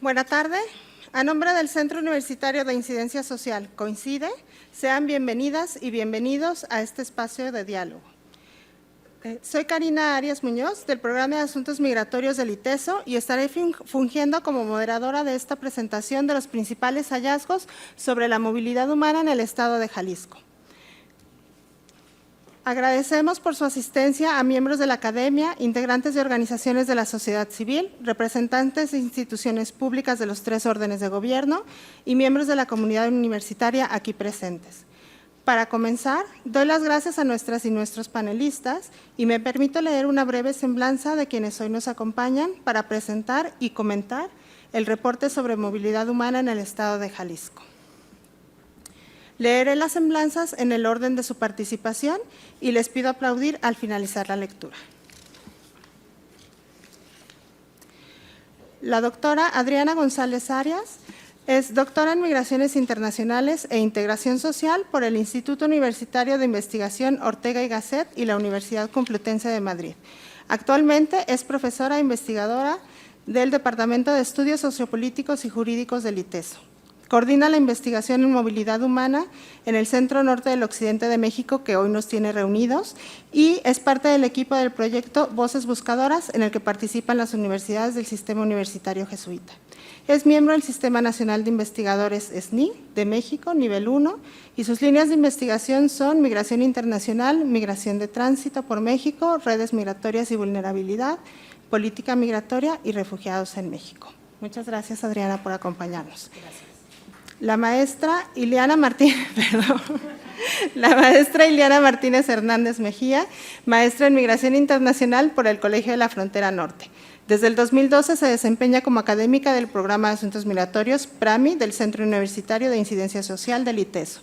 Buena tarde. A nombre del Centro Universitario de Incidencia Social, COINCIDE, sean bienvenidas y bienvenidos a este espacio de diálogo. Soy Karina Arias Muñoz, del Programa de Asuntos Migratorios del ITESO, y estaré fungiendo como moderadora de esta presentación de los principales hallazgos sobre la movilidad humana en el estado de Jalisco. Agradecemos por su asistencia a miembros de la academia, integrantes de organizaciones de la sociedad civil, representantes de instituciones públicas de los 3 órdenes de gobierno y miembros de la comunidad universitaria aquí presentes. Para comenzar, doy las gracias a nuestras y nuestros panelistas y me permito leer una breve semblanza de quienes hoy nos acompañan para presentar y comentar el reporte sobre movilidad humana en el estado de Jalisco. Leeré las semblanzas en el orden de su participación y les pido aplaudir al finalizar la lectura. La doctora Adriana González Arias es doctora en Migraciones Internacionales e Integración Social por el Instituto Universitario de Investigación Ortega y Gasset y la Universidad Complutense de Madrid. Actualmente es profesora e investigadora del Departamento de Estudios Sociopolíticos y Jurídicos del ITESO. Coordina la investigación en movilidad humana en el Centro Norte del Occidente de México, que hoy nos tiene reunidos, y es parte del equipo del proyecto Voces Buscadoras, en el que participan las universidades del Sistema Universitario Jesuita. Es miembro del Sistema Nacional de Investigadores SNI de México, nivel 1, y sus líneas de investigación son migración internacional, migración de tránsito por México, redes migratorias y vulnerabilidad, política migratoria y refugiados en México. Muchas gracias, Adriana, por acompañarnos. Gracias. La maestra Ileana Martínez Hernández Mejía, maestra en Migración Internacional por el Colegio de la Frontera Norte. Desde el 2012 se desempeña como académica del Programa de Asuntos Migratorios PRAMI del Centro Universitario de Incidencia Social del ITESO.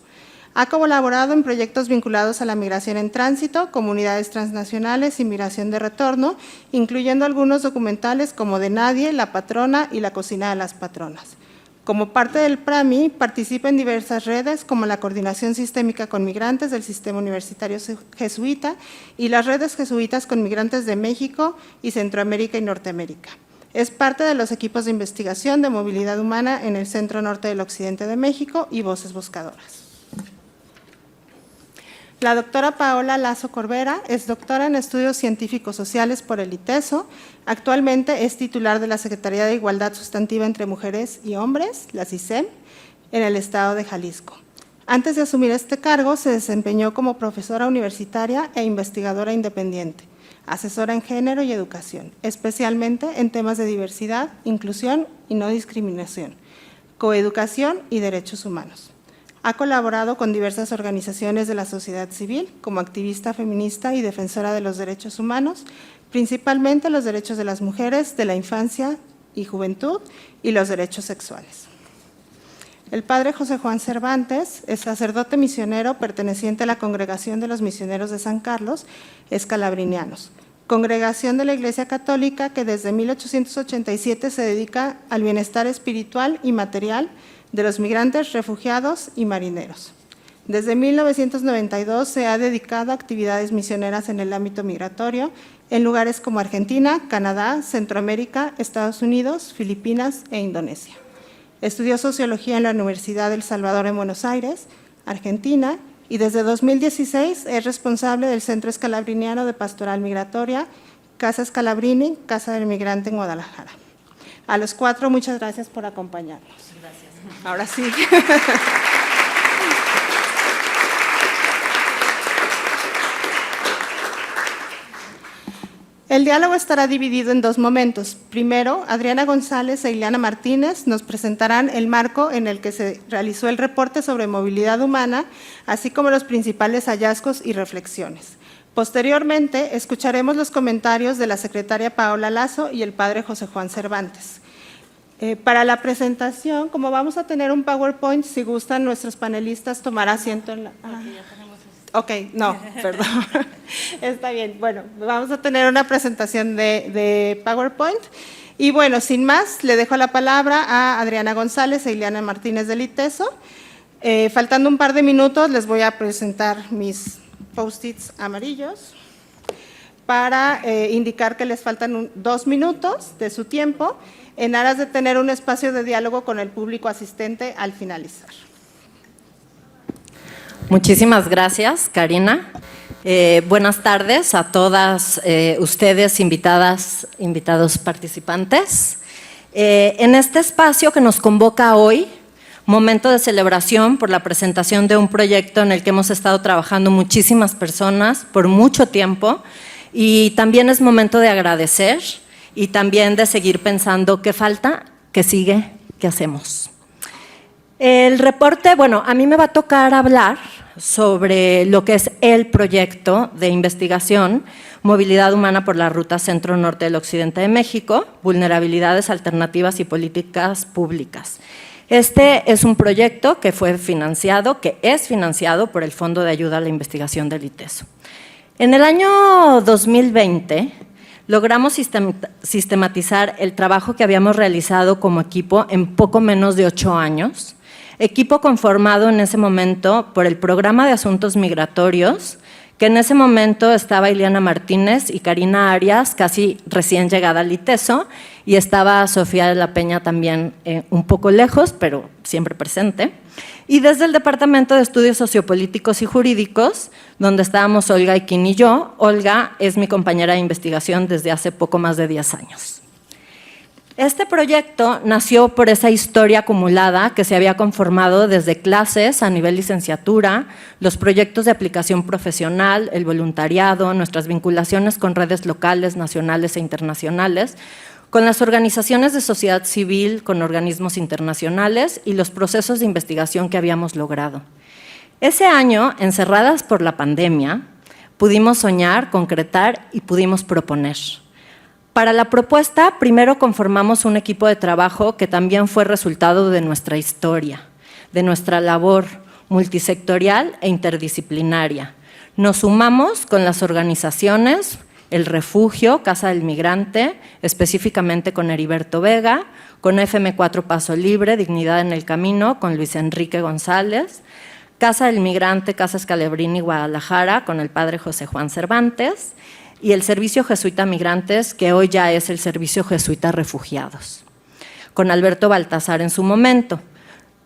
Ha colaborado en proyectos vinculados a la migración en tránsito, comunidades transnacionales y migración de retorno, incluyendo algunos documentales como De Nadie, La Patrona y La Cocina de las Patronas. Como parte del PRAMI, participa en diversas redes como la Coordinación Sistémica con Migrantes del Sistema Universitario Jesuita y las redes jesuitas con migrantes de México y Centroamérica y Norteamérica. Es parte de los equipos de investigación de movilidad humana en el Centro Norte del Occidente de México y Voces Buscadoras. La doctora Paola Lazo Corbera es doctora en Estudios Científicos Sociales por el ITESO. Actualmente es titular de la Secretaría de Igualdad Sustantiva entre Mujeres y Hombres, la CISEM, en el estado de Jalisco. Antes de asumir este cargo, se desempeñó como profesora universitaria e investigadora independiente, asesora en género y educación, especialmente en temas de diversidad, inclusión y no discriminación, coeducación y derechos humanos. Ha colaborado con diversas organizaciones de la sociedad civil como activista feminista y defensora de los derechos humanos, principalmente los derechos de las mujeres, de la infancia y juventud y los derechos sexuales. El padre José Juan Cervantes es sacerdote misionero perteneciente a la Congregación de los Misioneros de San Carlos, escalabrinianos, congregación de la Iglesia Católica que desde 1887 se dedica al bienestar espiritual y material de los migrantes, refugiados y marineros. Desde 1992 se ha dedicado a actividades misioneras en el ámbito migratorio en lugares como Argentina, Canadá, Centroamérica, Estados Unidos, Filipinas e Indonesia. Estudió sociología en la Universidad del Salvador en Buenos Aires, Argentina, y desde 2016 es responsable del Centro Escalabriniano de Pastoral Migratoria, Casa Scalabrini, Casa del Migrante en Guadalajara. A los 4, muchas gracias por acompañarnos. Gracias. Ahora sí. El diálogo estará dividido en 2 momentos. Primero, Adriana González e Ileana Martínez nos presentarán el marco en el que se realizó el reporte sobre movilidad humana, así como los principales hallazgos y reflexiones. Posteriormente, escucharemos los comentarios de la secretaria Paola Lazo y el padre José Juan Cervantes. Para la presentación, como vamos a tener un PowerPoint, si gustan nuestros panelistas tomar asiento en la… Ok, no, perdón. Está bien. Bueno, vamos a tener una presentación de PowerPoint. Y bueno, sin más, le dejo la palabra a Adriana González e Ileana Martínez del ITESO. Faltando un par de minutos, les voy a presentar mis post-its amarillos. para indicar que les faltan 2 minutos de su tiempo en aras de tener un espacio de diálogo con el público asistente al finalizar. Muchísimas gracias, Karina. Buenas tardes a todas ustedes, invitados participantes. En este espacio que nos convoca hoy, momento de celebración por la presentación de un proyecto en el que hemos estado trabajando muchísimas personas por mucho tiempo, y también es momento de agradecer y también de seguir pensando qué falta, qué sigue, qué hacemos. El reporte, bueno, a mí me va a tocar hablar sobre lo que es el proyecto de investigación Movilidad Humana por la Ruta Centro-Norte del Occidente de México, Vulnerabilidades Alternativas y Políticas Públicas. Este es un proyecto que es financiado por el Fondo de Ayuda a la Investigación del ITESO. En el año 2020 logramos sistematizar el trabajo que habíamos realizado como equipo en poco menos de 8 años, equipo conformado en ese momento por el Programa de Asuntos Migratorios, que en ese momento estaba Ileana Martínez y Karina Arias, casi recién llegada al ITESO, y estaba Sofía de la Peña también un poco lejos, pero siempre presente. Y desde el Departamento de Estudios Sociopolíticos y Jurídicos, donde estábamos Olga Iquín y yo. Olga es mi compañera de investigación desde hace poco más de 10 años. Este proyecto nació por esa historia acumulada que se había conformado desde clases a nivel licenciatura, los proyectos de aplicación profesional, el voluntariado, nuestras vinculaciones con redes locales, nacionales e internacionales, con las organizaciones de sociedad civil, con organismos internacionales y los procesos de investigación que habíamos logrado. Ese año, encerradas por la pandemia, pudimos soñar, concretar y pudimos proponer. Para la propuesta, primero conformamos un equipo de trabajo que también fue resultado de nuestra historia, de nuestra labor multisectorial e interdisciplinaria. Nos sumamos con las organizaciones, El Refugio, Casa del Migrante, específicamente con Heriberto Vega, con FM4 Paso Libre, Dignidad en el Camino, con Luis Enrique González, Casa del Migrante, Casa Scalabrini, Guadalajara, con el padre José Juan Cervantes, y el Servicio Jesuita Migrantes, que hoy ya es el Servicio Jesuita Refugiados, con Alberto Baltasar en su momento.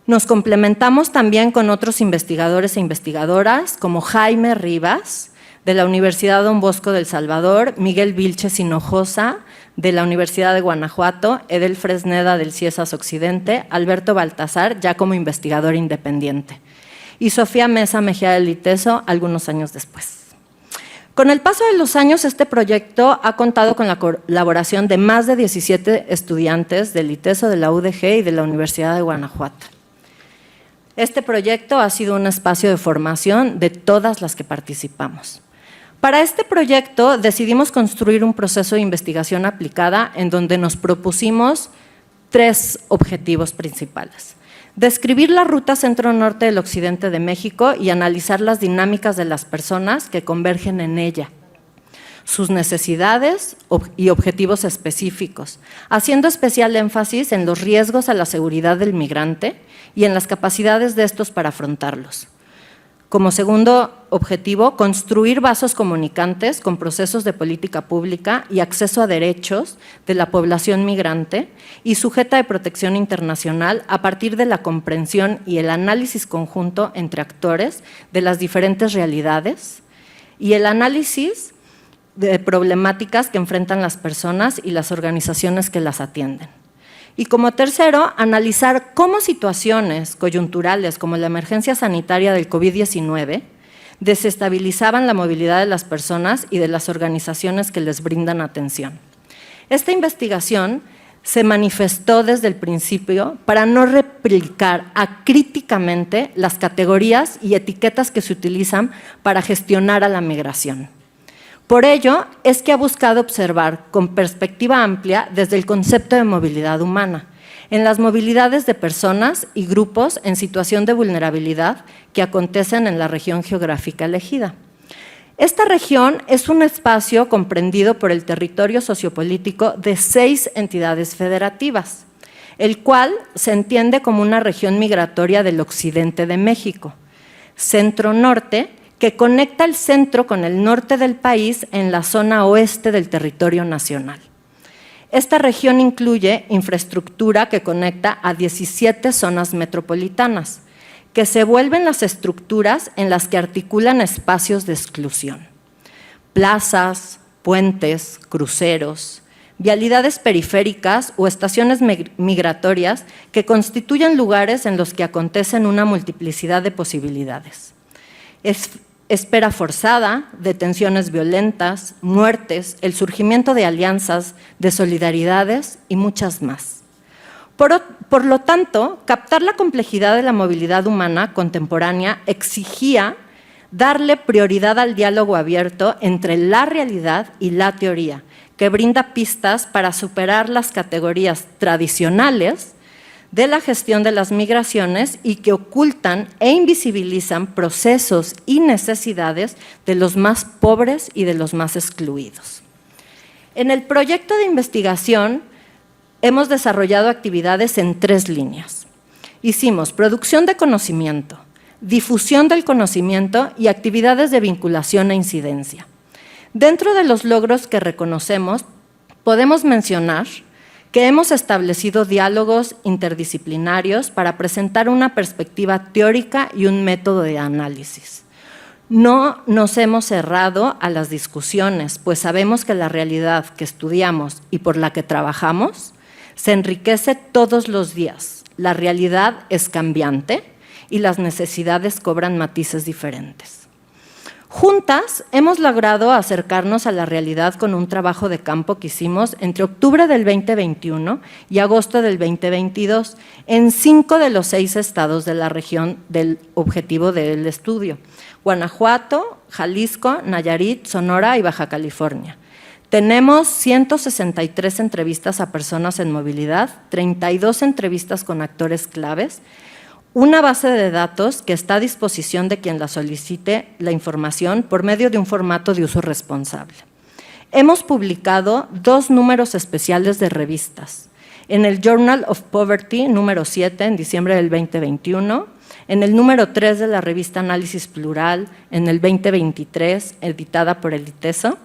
Nos complementamos también con otros investigadores e investigadoras, como Jaime Rivas, de la Universidad Don Bosco del Salvador, Miguel Vilches Hinojosa, de la Universidad de Guanajuato, Edel Fresneda del CIESAS Occidente, Alberto Baltasar, ya como investigador independiente, y Sofía Mesa Mejía del ITESO, algunos años después. Con el paso de los años, este proyecto ha contado con la colaboración de más de 17 estudiantes del ITESO, de la UDG y de la Universidad de Guanajuato. Este proyecto ha sido un espacio de formación de todas las que participamos. Para este proyecto decidimos construir un proceso de investigación aplicada en donde nos propusimos 3 objetivos principales. Describir la ruta centro-norte del occidente de México y analizar las dinámicas de las personas que convergen en ella, sus necesidades y objetivos específicos, haciendo especial énfasis en los riesgos a la seguridad del migrante y en las capacidades de estos para afrontarlos. Como segundo objetivo, construir vasos comunicantes con procesos de política pública y acceso a derechos de la población migrante y sujeta de protección internacional a partir de la comprensión y el análisis conjunto entre actores de las diferentes realidades y el análisis de problemáticas que enfrentan las personas y las organizaciones que las atienden. Y como tercero, analizar cómo situaciones coyunturales como la emergencia sanitaria del COVID-19 desestabilizaban la movilidad de las personas y de las organizaciones que les brindan atención. Esta investigación se manifestó desde el principio para no replicar acríticamente las categorías y etiquetas que se utilizan para gestionar a la migración. Por ello, es que ha buscado observar con perspectiva amplia desde el concepto de movilidad humana, en las movilidades de personas y grupos en situación de vulnerabilidad que acontecen en la región geográfica elegida. Esta región es un espacio comprendido por el territorio sociopolítico de 6 entidades federativas, el cual se entiende como una región migratoria del occidente de México, centro-norte, que conecta el centro con el norte del país en la zona oeste del territorio nacional. Esta región incluye infraestructura que conecta a 17 zonas metropolitanas, que se vuelven las estructuras en las que articulan espacios de exclusión. Plazas, puentes, cruceros, vialidades periféricas o estaciones migratorias que constituyen lugares en los que acontecen una multiplicidad de posibilidades. Espera forzada, detenciones violentas, muertes, el surgimiento de alianzas, de solidaridades y muchas más. Por lo tanto, captar la complejidad de la movilidad humana contemporánea exigía darle prioridad al diálogo abierto entre la realidad y la teoría, que brinda pistas para superar las categorías tradicionales de la gestión de las migraciones y que ocultan e invisibilizan procesos y necesidades de los más pobres y de los más excluidos. En el proyecto de investigación hemos desarrollado actividades en 3 líneas. Hicimos producción de conocimiento, difusión del conocimiento y actividades de vinculación e incidencia. Dentro de los logros que reconocemos, podemos mencionar que hemos establecido diálogos interdisciplinarios para presentar una perspectiva teórica y un método de análisis. No nos hemos cerrado a las discusiones, pues sabemos que la realidad que estudiamos y por la que trabajamos se enriquece todos los días. La realidad es cambiante y las necesidades cobran matices diferentes. Juntas hemos logrado acercarnos a la realidad con un trabajo de campo que hicimos entre octubre del 2021 y agosto del 2022 en 5 de los 6 estados de la región del objetivo del estudio: Guanajuato, Jalisco, Nayarit, Sonora y Baja California. Tenemos 163 entrevistas a personas en movilidad, 32 entrevistas con actores claves, una base de datos que está a disposición de quien la solicite la información por medio de un formato de uso responsable. Hemos publicado 2 números especiales de revistas, en el Journal of Poverty número 7 en diciembre del 2021, en el número 3 de la revista Análisis Plural en el 2023, editada por el ITESO.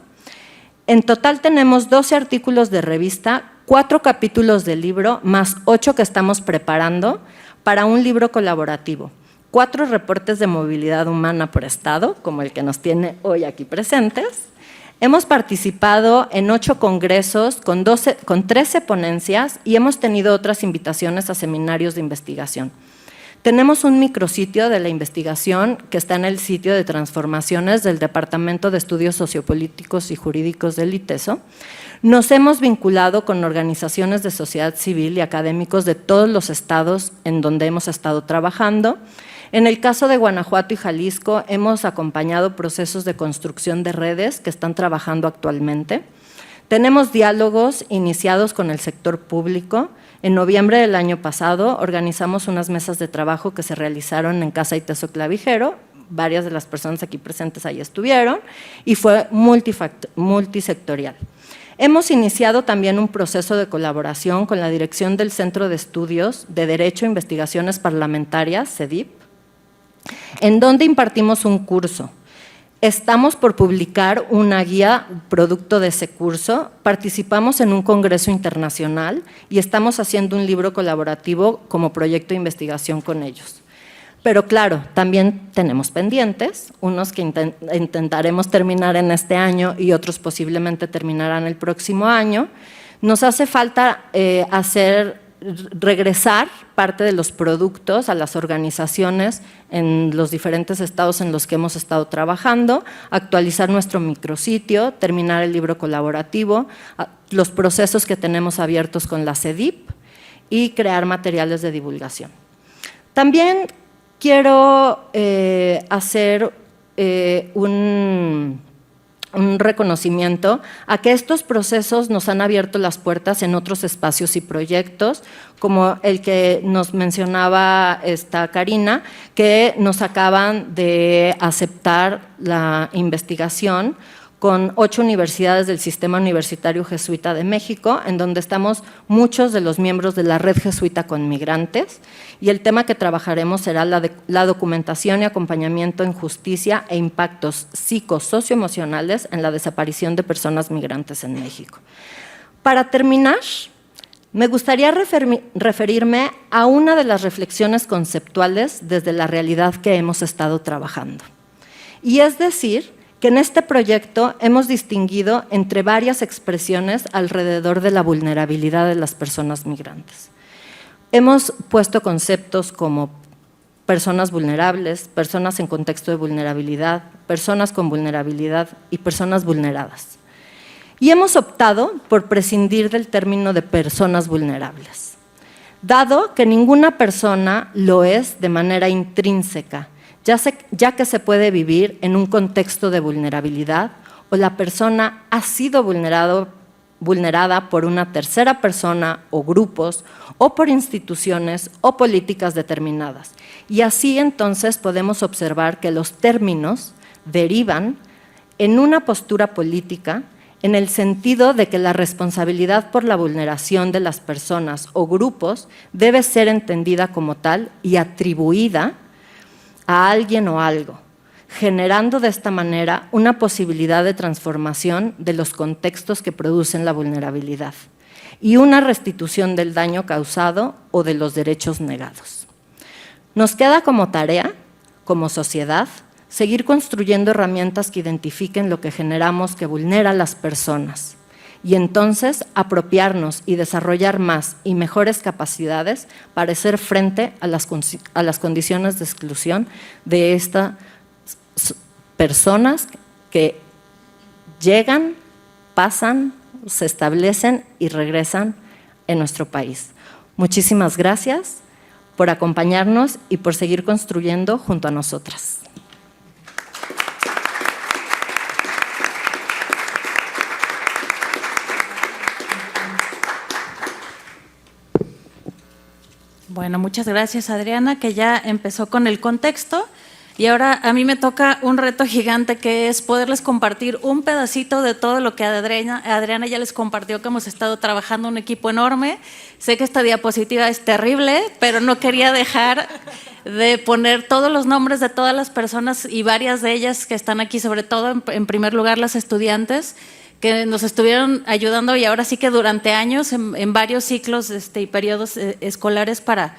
En total tenemos 12 artículos de revista, 4 capítulos de libro, más 8 que estamos preparando para un libro colaborativo, 4 reportes de movilidad humana por estado, como el que nos tiene hoy aquí presentes. Hemos participado en 8 congresos con 13 ponencias y hemos tenido otras invitaciones a seminarios de investigación. Tenemos un micrositio de la investigación que está en el sitio de transformaciones del Departamento de Estudios Sociopolíticos y Jurídicos del ITESO. Nos hemos vinculado con organizaciones de sociedad civil y académicos de todos los estados en donde hemos estado trabajando. En el caso de Guanajuato y Jalisco, hemos acompañado procesos de construcción de redes que están trabajando actualmente. Tenemos diálogos iniciados con el sector público. En noviembre del año pasado organizamos unas mesas de trabajo que se realizaron en Casa ITESO Clavijero. Varias de las personas aquí presentes ahí estuvieron y fue multisectorial. Hemos iniciado también un proceso de colaboración con la dirección del Centro de Estudios de Derecho e Investigaciones Parlamentarias, CEDIP, en donde impartimos un curso. Estamos por publicar una guía producto de ese curso, participamos en un congreso internacional y estamos haciendo un libro colaborativo como proyecto de investigación con ellos. Pero claro, también tenemos pendientes, unos que intentaremos terminar en este año y otros posiblemente terminarán el próximo año. Nos hace falta regresar parte de los productos a las organizaciones en los diferentes estados en los que hemos estado trabajando, actualizar nuestro micrositio, terminar el libro colaborativo, los procesos que tenemos abiertos con la CEDIP y crear materiales de divulgación. También quiero hacer un reconocimiento a que estos procesos nos han abierto las puertas en otros espacios y proyectos, como el que nos mencionaba Karina, que nos acaban de aceptar la investigación con 8 universidades del Sistema Universitario Jesuita de México, en donde estamos muchos de los miembros de la Red Jesuita con Migrantes, y el tema que trabajaremos será la documentación y acompañamiento en justicia e impactos psicosocioemocionales en la desaparición de personas migrantes en México. Para terminar, me gustaría referirme a una de las reflexiones conceptuales desde la realidad que hemos estado trabajando. Y es decir, que en este proyecto hemos distinguido entre varias expresiones alrededor de la vulnerabilidad de las personas migrantes. Hemos puesto conceptos como personas vulnerables, personas en contexto de vulnerabilidad, personas con vulnerabilidad y personas vulneradas. Y hemos optado por prescindir del término de personas vulnerables, dado que ninguna persona lo es de manera intrínseca, ya que se puede vivir en un contexto de vulnerabilidad o la persona ha sido vulnerada por una tercera persona o grupos o por instituciones o políticas determinadas. Y así entonces podemos observar que los términos derivan en una postura política en el sentido de que la responsabilidad por la vulneración de las personas o grupos debe ser entendida como tal y atribuida a alguien o algo, generando de esta manera una posibilidad de transformación de los contextos que producen la vulnerabilidad y una restitución del daño causado o de los derechos negados. Nos queda como tarea, como sociedad, seguir construyendo herramientas que identifiquen lo que generamos que vulnera a las personas y entonces apropiarnos y desarrollar más y mejores capacidades para hacer frente a las condiciones de exclusión de estas personas que llegan, pasan, se establecen y regresan en nuestro país. Muchísimas gracias por acompañarnos y por seguir construyendo junto a nosotras. Bueno, muchas gracias, Adriana, que ya empezó con el contexto. Y ahora a mí me toca un reto gigante, que es poderles compartir un pedacito de todo lo que Adriana ya les compartió, que hemos estado trabajando un equipo enorme. Sé que esta diapositiva es terrible, pero no quería dejar de poner todos los nombres de todas las personas y varias de ellas que están aquí, sobre todo en primer lugar las estudiantes, que nos estuvieron ayudando y ahora sí que durante años en varios ciclos y periodos escolares para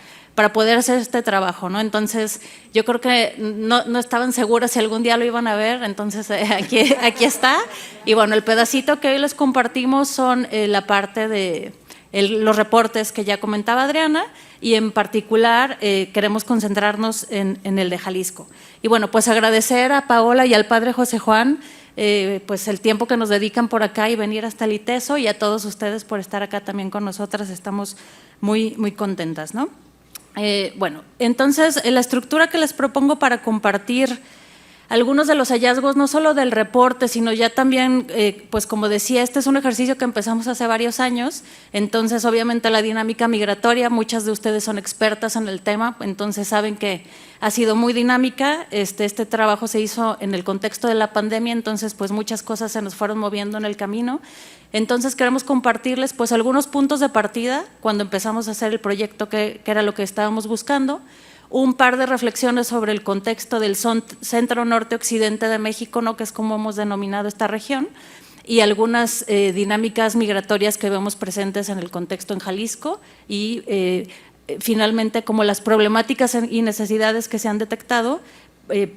poder hacer este trabajo, ¿no? Entonces, yo creo que no estaban seguras si algún día lo iban a ver, entonces aquí está. Y bueno, el pedacito que hoy les compartimos son la parte de los reportes que ya comentaba Adriana, y en particular queremos concentrarnos en el de Jalisco. Y bueno, pues agradecer a Paola y al padre José Juan pues el tiempo que nos dedican por acá y venir hasta el ITESO, y a todos ustedes por estar acá también con nosotras. Estamos muy, muy contentas, ¿no? Bueno, entonces la estructura que les propongo para compartir algunos de los hallazgos, no solo del reporte, sino ya también, pues como decía, este es un ejercicio que empezamos hace varios años, entonces obviamente la dinámica migratoria, muchas de ustedes son expertas en el tema, entonces saben que ha sido muy dinámica. Este trabajo se hizo en el contexto de la pandemia, entonces pues muchas cosas se nos fueron moviendo en el camino. Entonces queremos compartirles pues algunos puntos de partida cuando empezamos a hacer el proyecto, que era lo que estábamos buscando, un par de reflexiones sobre el contexto del centro norte occidente de México, ¿no?, que es como hemos denominado esta región, y algunas dinámicas migratorias que vemos presentes en el contexto en Jalisco, y finalmente como las problemáticas y necesidades que se han detectado,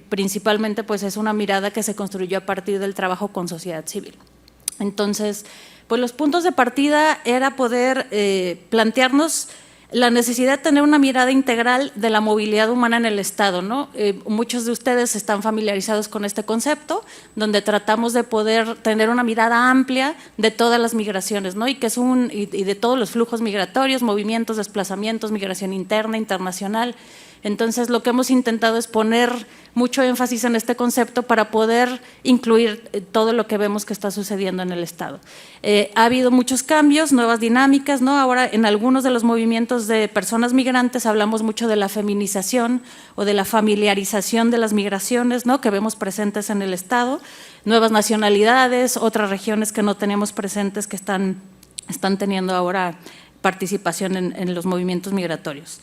principalmente pues es una mirada que se construyó a partir del trabajo con sociedad civil. Entonces, pues los puntos de partida era poder plantearnos la necesidad de tener una mirada integral de la movilidad humana en el Estado, ¿no? Muchos de ustedes están familiarizados con este concepto, donde tratamos de poder tener una mirada amplia de todas las migraciones, ¿no? Y de todos los flujos migratorios, movimientos, desplazamientos, migración interna, internacional. Entonces, lo que hemos intentado es poner mucho énfasis en este concepto para poder incluir todo lo que vemos que está sucediendo en el Estado. Ha habido muchos cambios, nuevas dinámicas, ¿no? Ahora, en algunos de los movimientos de personas migrantes hablamos mucho de la feminización o de la familiarización de las migraciones, ¿no? Que vemos presentes en el Estado, nuevas nacionalidades, otras regiones que no teníamos presentes que están teniendo ahora participación en los movimientos migratorios.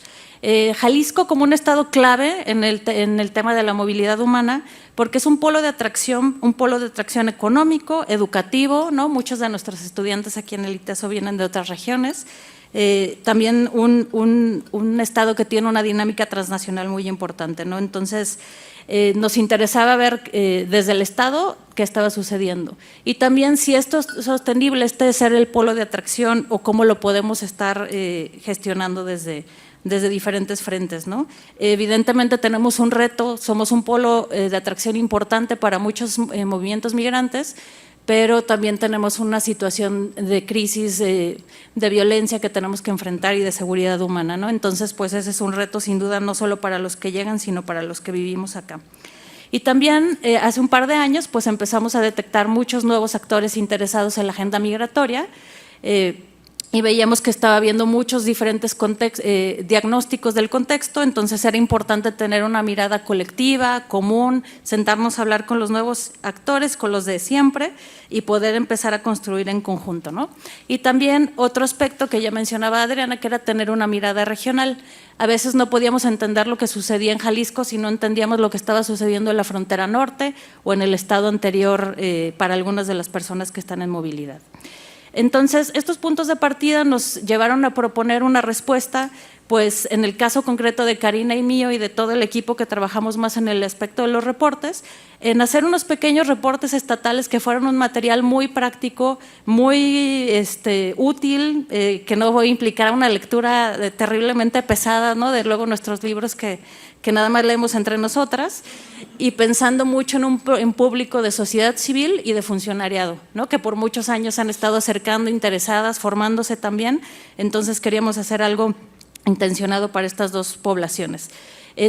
Jalisco como un estado clave en el tema de la movilidad humana, porque es un polo de atracción económico, educativo, ¿no? Muchos de nuestros estudiantes aquí en el ITESO vienen de otras regiones. También un estado que tiene una dinámica transnacional muy importante, ¿no? Entonces, nos interesaba ver desde el Estado qué estaba sucediendo. Y también si esto es sostenible, ser el polo de atracción o cómo lo podemos estar gestionando desde diferentes frentes, ¿no? Evidentemente tenemos un reto, somos un polo de atracción importante para muchos movimientos migrantes, pero también tenemos una situación de crisis, de violencia que tenemos que enfrentar y de seguridad humana, ¿no? Entonces, pues ese es un reto sin duda no solo para los que llegan, sino para los que vivimos acá. Y también hace un par de años pues empezamos a detectar muchos nuevos actores interesados en la agenda migratoria, y veíamos que estaba habiendo muchos diferentes diagnósticos del contexto, entonces era importante tener una mirada colectiva, común, sentarnos a hablar con los nuevos actores, con los de siempre y poder empezar a construir en conjunto, ¿no? Y también otro aspecto que ya mencionaba Adriana, que era tener una mirada regional. A veces no podíamos entender lo que sucedía en Jalisco si no entendíamos lo que estaba sucediendo en la frontera norte o en el estado anterior para algunas de las personas que están en movilidad. Entonces, estos puntos de partida nos llevaron a proponer una respuesta, pues en el caso concreto de Karina y mío y de todo el equipo que trabajamos más en el aspecto de los reportes, en hacer unos pequeños reportes estatales que fueron un material muy práctico, muy útil, que no implicara una lectura terriblemente pesada, ¿no? De luego nuestros libros que nada más leemos entre nosotras, y pensando mucho en un público de sociedad civil y de funcionariado, ¿no? Que por muchos años han estado acercando, interesadas, formándose también, entonces queríamos hacer algo intencionado para estas dos poblaciones.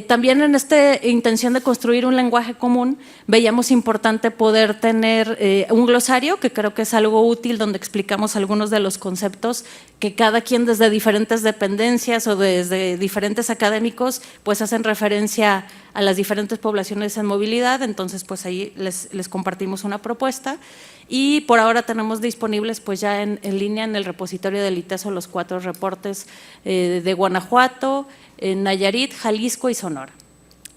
También en esta intención de construir un lenguaje común, veíamos importante poder tener un glosario, que creo que es algo útil, donde explicamos algunos de los conceptos que cada quien desde diferentes dependencias o desde diferentes académicos pues hacen referencia a las diferentes poblaciones en movilidad, entonces pues ahí les compartimos una propuesta. Y por ahora tenemos disponibles pues ya en línea en el repositorio del ITESO los 4 reportes de Guanajuato, Nayarit, Jalisco y Sonora.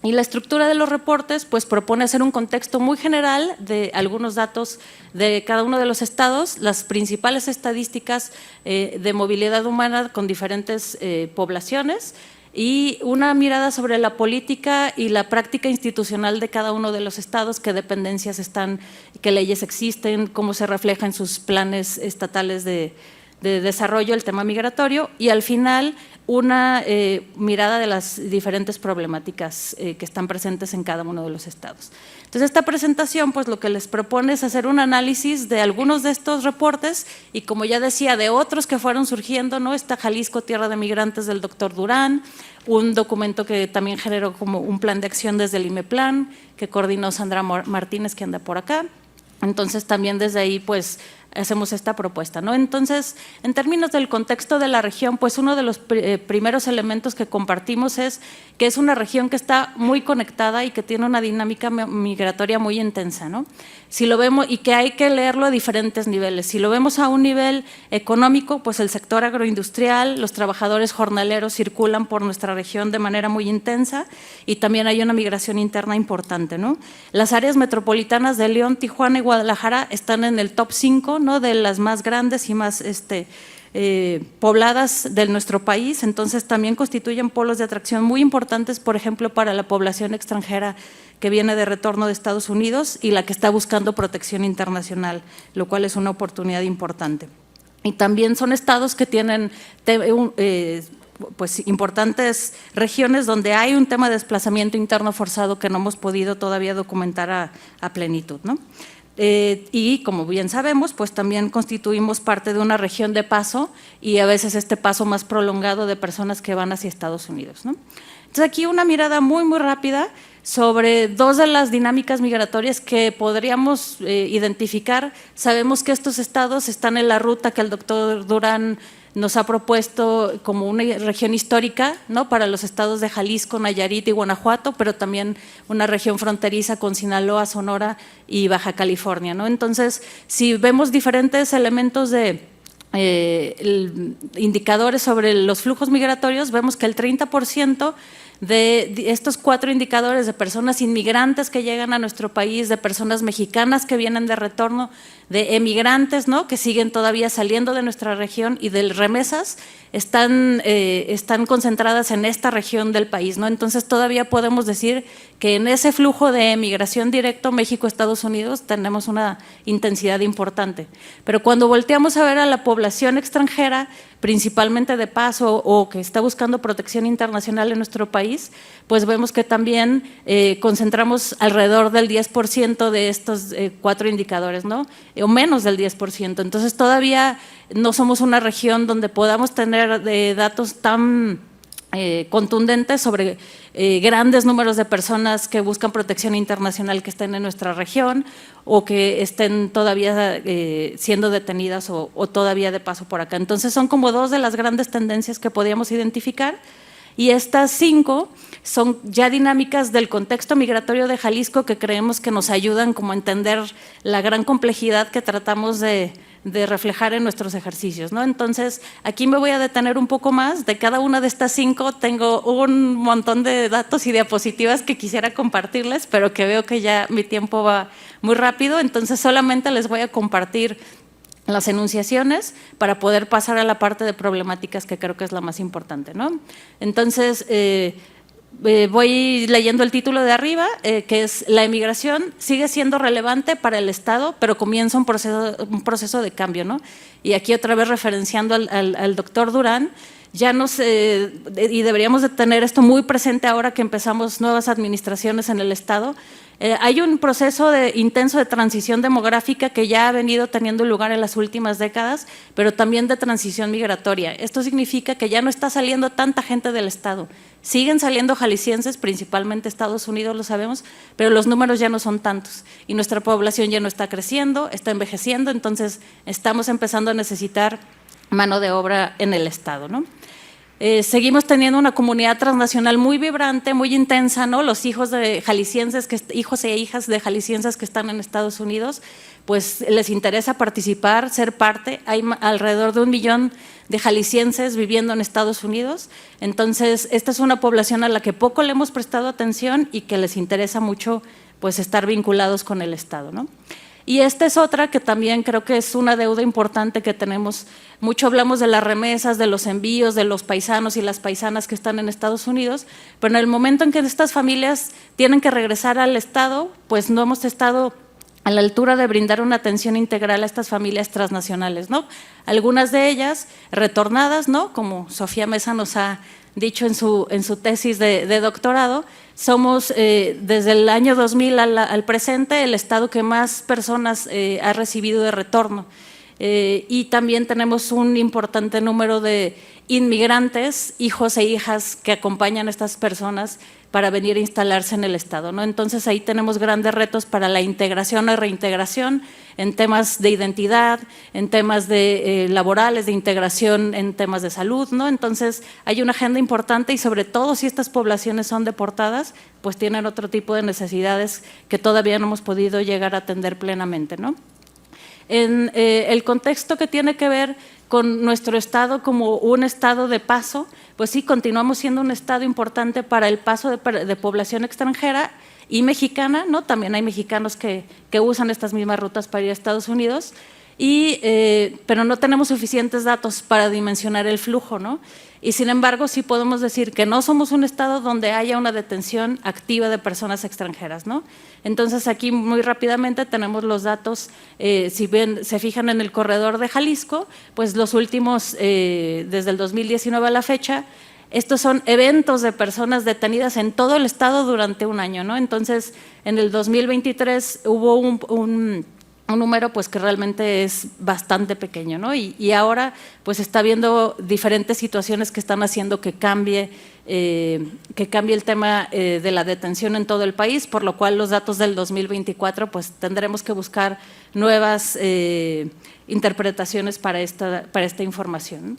Y la estructura de los reportes pues propone hacer un contexto muy general de algunos datos de cada uno de los estados, las principales estadísticas de movilidad humana con diferentes poblaciones, y una mirada sobre la política y la práctica institucional de cada uno de los estados, qué dependencias están, qué leyes existen, cómo se refleja en sus planes estatales de desarrollo el tema migratorio, y al final una mirada de las diferentes problemáticas que están presentes en cada uno de los estados. Entonces, esta presentación pues lo que les propone es hacer un análisis de algunos de estos reportes y, como ya decía, de otros que fueron surgiendo, ¿no? Está Jalisco, Tierra de Migrantes del doctor Durán, un documento que también generó como un plan de acción desde el IMEPLAN, que coordinó Sandra Martínez, que anda por acá. Entonces, también desde ahí pues hacemos esta propuesta, ¿no? Entonces, en términos del contexto de la región, pues uno de los primeros elementos que compartimos es que es una región que está muy conectada y que tiene una dinámica migratoria muy intensa, ¿no? Si lo vemos, y que hay que leerlo a diferentes niveles. Si lo vemos a un nivel económico, pues el sector agroindustrial, los trabajadores jornaleros circulan por nuestra región de manera muy intensa y también hay una migración interna importante, ¿no? Las áreas metropolitanas de León, Tijuana y Guadalajara están en el top 5, ¿no? De las más grandes y más pobladas de nuestro país, entonces también constituyen polos de atracción muy importantes, por ejemplo, para la población extranjera que viene de retorno de Estados Unidos y la que está buscando protección internacional, lo cual es una oportunidad importante. Y también son estados que tienen pues importantes regiones donde hay un tema de desplazamiento interno forzado que no hemos podido todavía documentar a plenitud, ¿no? Y como bien sabemos, pues también constituimos parte de una región de paso y a veces este paso más prolongado de personas que van hacia Estados Unidos, ¿no? Entonces aquí una mirada muy rápida sobre dos de las dinámicas migratorias que podríamos identificar. Sabemos que estos estados están en la ruta que el doctor Durán nos ha propuesto como una región histórica, ¿no?, para los estados de Jalisco, Nayarit y Guanajuato, pero también una región fronteriza con Sinaloa, Sonora y Baja California, ¿no? Entonces, si vemos diferentes elementos de indicadores sobre los flujos migratorios, vemos que el 30% de estos 4 indicadores de personas inmigrantes que llegan a nuestro país, de personas mexicanas que vienen de retorno, de emigrantes, ¿no?, que siguen todavía saliendo de nuestra región, y de remesas, están concentradas en esta región del país, ¿no? Entonces todavía podemos decir que en ese flujo de emigración directo México-Estados Unidos tenemos una intensidad importante. Pero cuando volteamos a ver a la población extranjera, principalmente de paso o que está buscando protección internacional en nuestro país, pues vemos que también concentramos alrededor del 10% de estos 4 indicadores, ¿no?, o menos del 10%. Entonces todavía no somos una región donde podamos tener datos tan contundentes sobre grandes números de personas que buscan protección internacional que estén en nuestra región o que estén todavía siendo detenidas o todavía de paso por acá. Entonces son como 2 de las grandes tendencias que podíamos identificar, y estas 5 son ya dinámicas del contexto migratorio de Jalisco que creemos que nos ayudan como a entender la gran complejidad que tratamos de reflejar en nuestros ejercicios, ¿no? Entonces, aquí me voy a detener un poco más. De cada una de estas 5 tengo un montón de datos y diapositivas que quisiera compartirles, pero que veo que ya mi tiempo va muy rápido, entonces solamente les voy a compartir las enunciaciones para poder pasar a la parte de problemáticas que creo que es la más importante, ¿no? Entonces, voy leyendo el título de arriba, que es: la emigración sigue siendo relevante para el Estado, pero comienza un proceso de cambio, ¿no? Y aquí otra vez referenciando al doctor Durán, ya no sé, y deberíamos de tener esto muy presente ahora que empezamos nuevas administraciones en el Estado. Hay un proceso intenso de transición demográfica que ya ha venido teniendo lugar en las últimas décadas, pero también de transición migratoria. Esto significa que ya no está saliendo tanta gente del Estado. Siguen saliendo jaliscienses, principalmente Estados Unidos, lo sabemos, pero los números ya no son tantos y nuestra población ya no está creciendo, está envejeciendo, entonces estamos empezando a necesitar mano de obra en el Estado, ¿no? Seguimos teniendo una comunidad transnacional muy vibrante, muy intensa, ¿no? Los hijos de jaliscienses, hijos e hijas de jaliscienses que están en Estados Unidos, pues les interesa participar, ser parte. Hay alrededor de 1 millón de jaliscienses viviendo en Estados Unidos. Entonces, esta es una población a la que poco le hemos prestado atención y que les interesa mucho, pues, estar vinculados con el Estado, ¿no? Y esta es otra que también creo que es una deuda importante que tenemos. Mucho hablamos de las remesas, de los envíos, de los paisanos y las paisanas que están en Estados Unidos, pero en el momento en que estas familias tienen que regresar al Estado, pues no hemos estado a la altura de brindar una atención integral a estas familias transnacionales, ¿no? Algunas de ellas retornadas, ¿no?, como Sofía Mesa nos ha dicho en su tesis de doctorado. Somos desde el año 2000 al presente el estado que más personas ha recibido de retorno, y también tenemos un importante número de inmigrantes, hijos e hijas que acompañan a estas personas para venir a instalarse en el Estado, ¿no? Entonces ahí tenemos grandes retos para la integración o reintegración en temas de identidad, en temas de laborales, de integración en temas de salud, ¿no? Entonces hay una agenda importante y sobre todo si estas poblaciones son deportadas, pues tienen otro tipo de necesidades que todavía no hemos podido llegar a atender plenamente, ¿no? En el contexto que tiene que ver con nuestro estado como un estado de paso, pues sí, continuamos siendo un estado importante para el paso de población extranjera y mexicana, ¿no? También hay mexicanos que usan estas mismas rutas para ir a Estados Unidos, pero no tenemos suficientes datos para dimensionar el flujo, ¿no? Y sin embargo, sí podemos decir que no somos un estado donde haya una detención activa de personas extranjeras, ¿no? Entonces, aquí muy rápidamente tenemos los datos. Si bien se fijan en el corredor de Jalisco, pues los últimos, desde el 2019 a la fecha, estos son eventos de personas detenidas en todo el estado durante un año, ¿no? Entonces, en el 2023 hubo un número pues que realmente es bastante pequeño, ¿no? Y ahora pues está habiendo diferentes situaciones que están haciendo que cambie el tema de la detención en todo el país, por lo cual los datos del 2024 pues tendremos que buscar nuevas interpretaciones para esta información.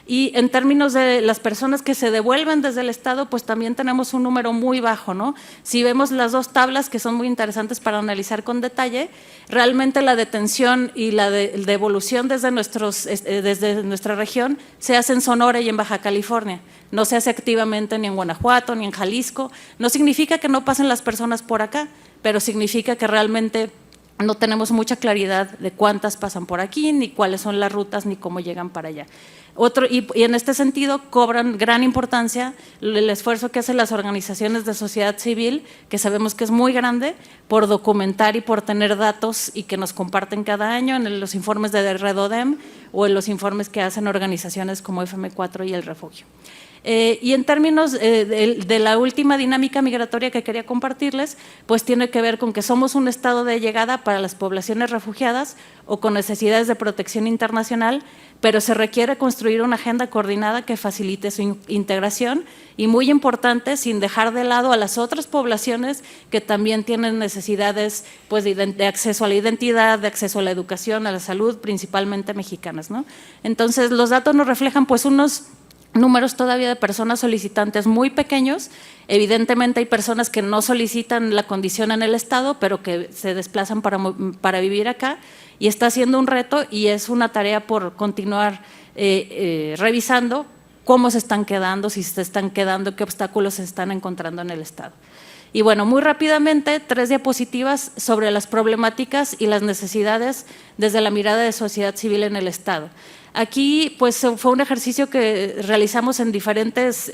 Y en términos de las personas que se devuelven desde el Estado, pues también tenemos un número muy bajo, ¿no? Si vemos las dos tablas, que son muy interesantes para analizar con detalle, realmente la detención y la devolución desde nuestra región se hace en Sonora y en Baja California. No se hace activamente ni en Guanajuato ni en Jalisco. No significa que no pasen las personas por acá, pero significa que realmente no tenemos mucha claridad de cuántas pasan por aquí, ni cuáles son las rutas, ni cómo llegan para allá. Y en este sentido cobran gran importancia el esfuerzo que hacen las organizaciones de sociedad civil, que sabemos que es muy grande, por documentar y por tener datos y que nos comparten cada año en los informes de Redodem o en los informes que hacen organizaciones como FM4 y El Refugio. Y en términos de la última dinámica migratoria que quería compartirles, pues tiene que ver con que somos un estado de llegada para las poblaciones refugiadas o con necesidades de protección internacional, pero se requiere construir una agenda coordinada que facilite su integración y, muy importante, sin dejar de lado a las otras poblaciones que también tienen necesidades pues, de acceso a la identidad, de acceso a la educación, a la salud, principalmente mexicanas, ¿no? Entonces, los datos nos reflejan pues unos números todavía de personas solicitantes muy pequeños. Evidentemente hay personas que no solicitan la condición en el Estado, pero que se desplazan para vivir acá, y está siendo un reto y es una tarea por continuar revisando cómo se están quedando, si se están quedando, qué obstáculos se están encontrando en el Estado. Y bueno, muy rápidamente, 3 diapositivas sobre las problemáticas y las necesidades desde la mirada de sociedad civil en el Estado. Aquí pues fue un ejercicio que realizamos con diferentes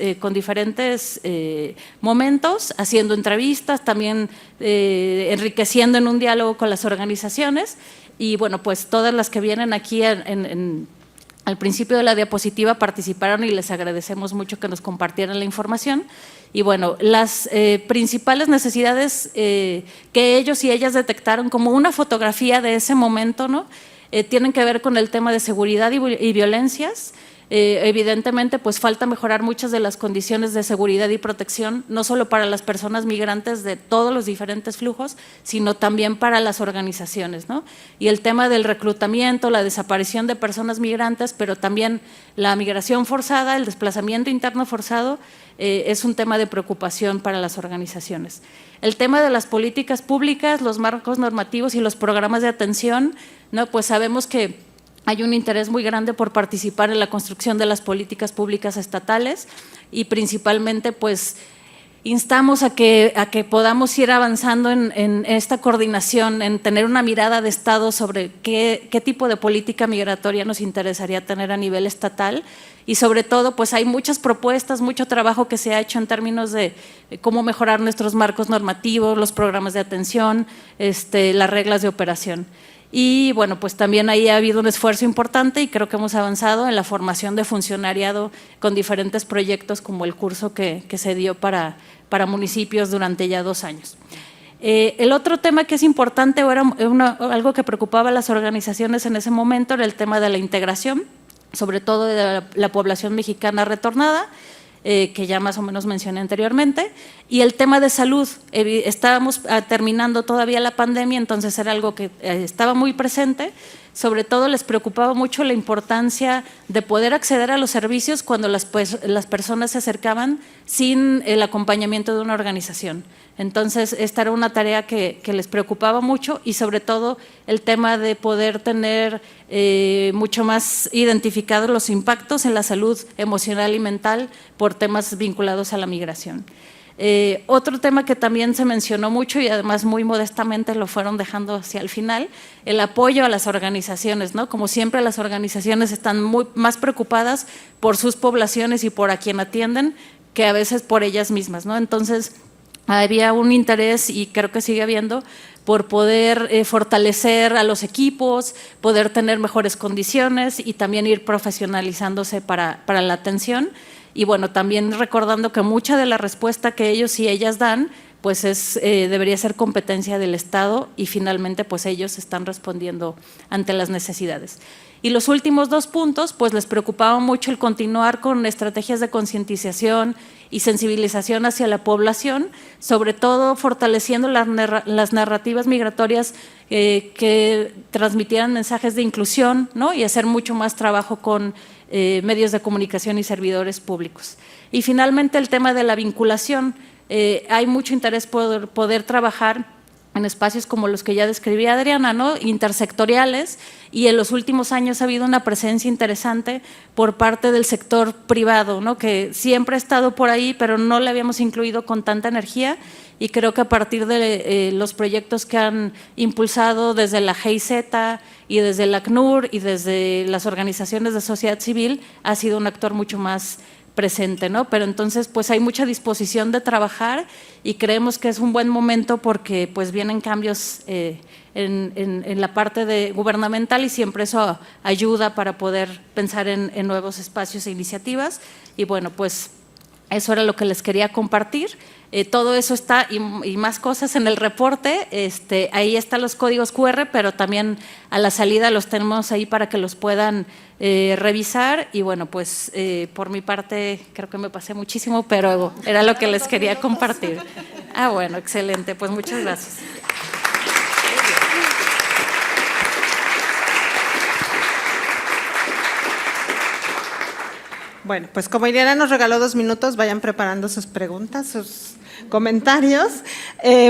momentos, haciendo entrevistas, también enriqueciendo en un diálogo con las organizaciones, y bueno, pues todas las que vienen aquí al principio de la diapositiva participaron y les agradecemos mucho que nos compartieran la información. Y bueno, las principales necesidades que ellos y ellas detectaron como una fotografía de ese momento, ¿no? Tienen que ver con el tema de seguridad y violencias. Evidentemente, pues falta mejorar muchas de las condiciones de seguridad y protección, no solo para las personas migrantes de todos los diferentes flujos, sino también para las organizaciones, ¿no? Y el tema del reclutamiento, la desaparición de personas migrantes, pero también la migración forzada, el desplazamiento interno forzado, es un tema de preocupación para las organizaciones. El tema de las políticas públicas, los marcos normativos y los programas de atención, ¿no? Pues sabemos que hay un interés muy grande por participar en la construcción de las políticas públicas estatales, y principalmente pues instamos a que podamos ir avanzando en esta coordinación, en tener una mirada de Estado sobre qué tipo de política migratoria nos interesaría tener a nivel estatal. Y sobre todo, pues hay muchas propuestas, mucho trabajo que se ha hecho en términos de cómo mejorar nuestros marcos normativos, los programas de atención, las reglas de operación. Y bueno, pues también ahí ha habido un esfuerzo importante y creo que hemos avanzado en la formación de funcionariado con diferentes proyectos, como el curso que se dio para municipios durante ya 2 años. El otro tema que es importante, o era algo que preocupaba a las organizaciones en ese momento, era el tema de la integración, sobre todo de la población mexicana retornada, que ya más o menos mencioné anteriormente, y el tema de salud. Estábamos terminando todavía la pandemia, entonces era algo que estaba muy presente. Sobre todo les preocupaba mucho la importancia de poder acceder a los servicios cuando las personas se acercaban sin el acompañamiento de una organización. Entonces, esta era una tarea que les preocupaba mucho, y sobre todo el tema de poder tener mucho más identificados los impactos en la salud emocional y mental por temas vinculados a la migración. Otro tema que también se mencionó mucho y además muy modestamente lo fueron dejando hacia el final, el apoyo a las organizaciones, ¿no? Como siempre, las organizaciones están más preocupadas por sus poblaciones y por a quien atienden que a veces por ellas mismas, ¿no? Entonces, había un interés, y creo que sigue habiendo, por poder fortalecer a los equipos, poder tener mejores condiciones y también ir profesionalizándose para la atención. Y bueno, también recordando que mucha de la respuesta que ellos y ellas dan pues debería ser competencia del Estado y finalmente pues ellos están respondiendo ante las necesidades. Y los últimos 2 puntos, pues les preocupaba mucho el continuar con estrategias de concientización y sensibilización hacia la población, sobre todo fortaleciendo las narrativas migratorias que transmitieran mensajes de inclusión, ¿no? Y hacer mucho más trabajo con medios de comunicación y servidores públicos. Y finalmente el tema de la vinculación. Hay mucho interés por poder trabajar en espacios como los que ya describía Adriana, ¿no? Intersectoriales, y en los últimos años ha habido una presencia interesante por parte del sector privado, ¿no? Que siempre ha estado por ahí, pero no le habíamos incluido con tanta energía, y creo que a partir de los proyectos que han impulsado desde la GIZ y desde la ACNUR y desde las organizaciones de sociedad civil, ha sido un actor mucho más presente, ¿no? Pero entonces pues hay mucha disposición de trabajar y creemos que es un buen momento porque pues vienen cambios en la parte gubernamental y siempre eso ayuda para poder pensar en nuevos espacios e iniciativas. Y bueno, pues eso era lo que les quería compartir. Todo eso está y más cosas en el reporte. Ahí están los códigos QR, pero también a la salida los tenemos ahí para que los puedan revisar. Y bueno, pues por mi parte creo que me pasé muchísimo, pero era lo que les quería compartir. Ah, bueno, excelente. Pues muchas gracias. Bueno, pues como Ileana nos regaló 2 minutos, vayan preparando sus preguntas, sus comentarios.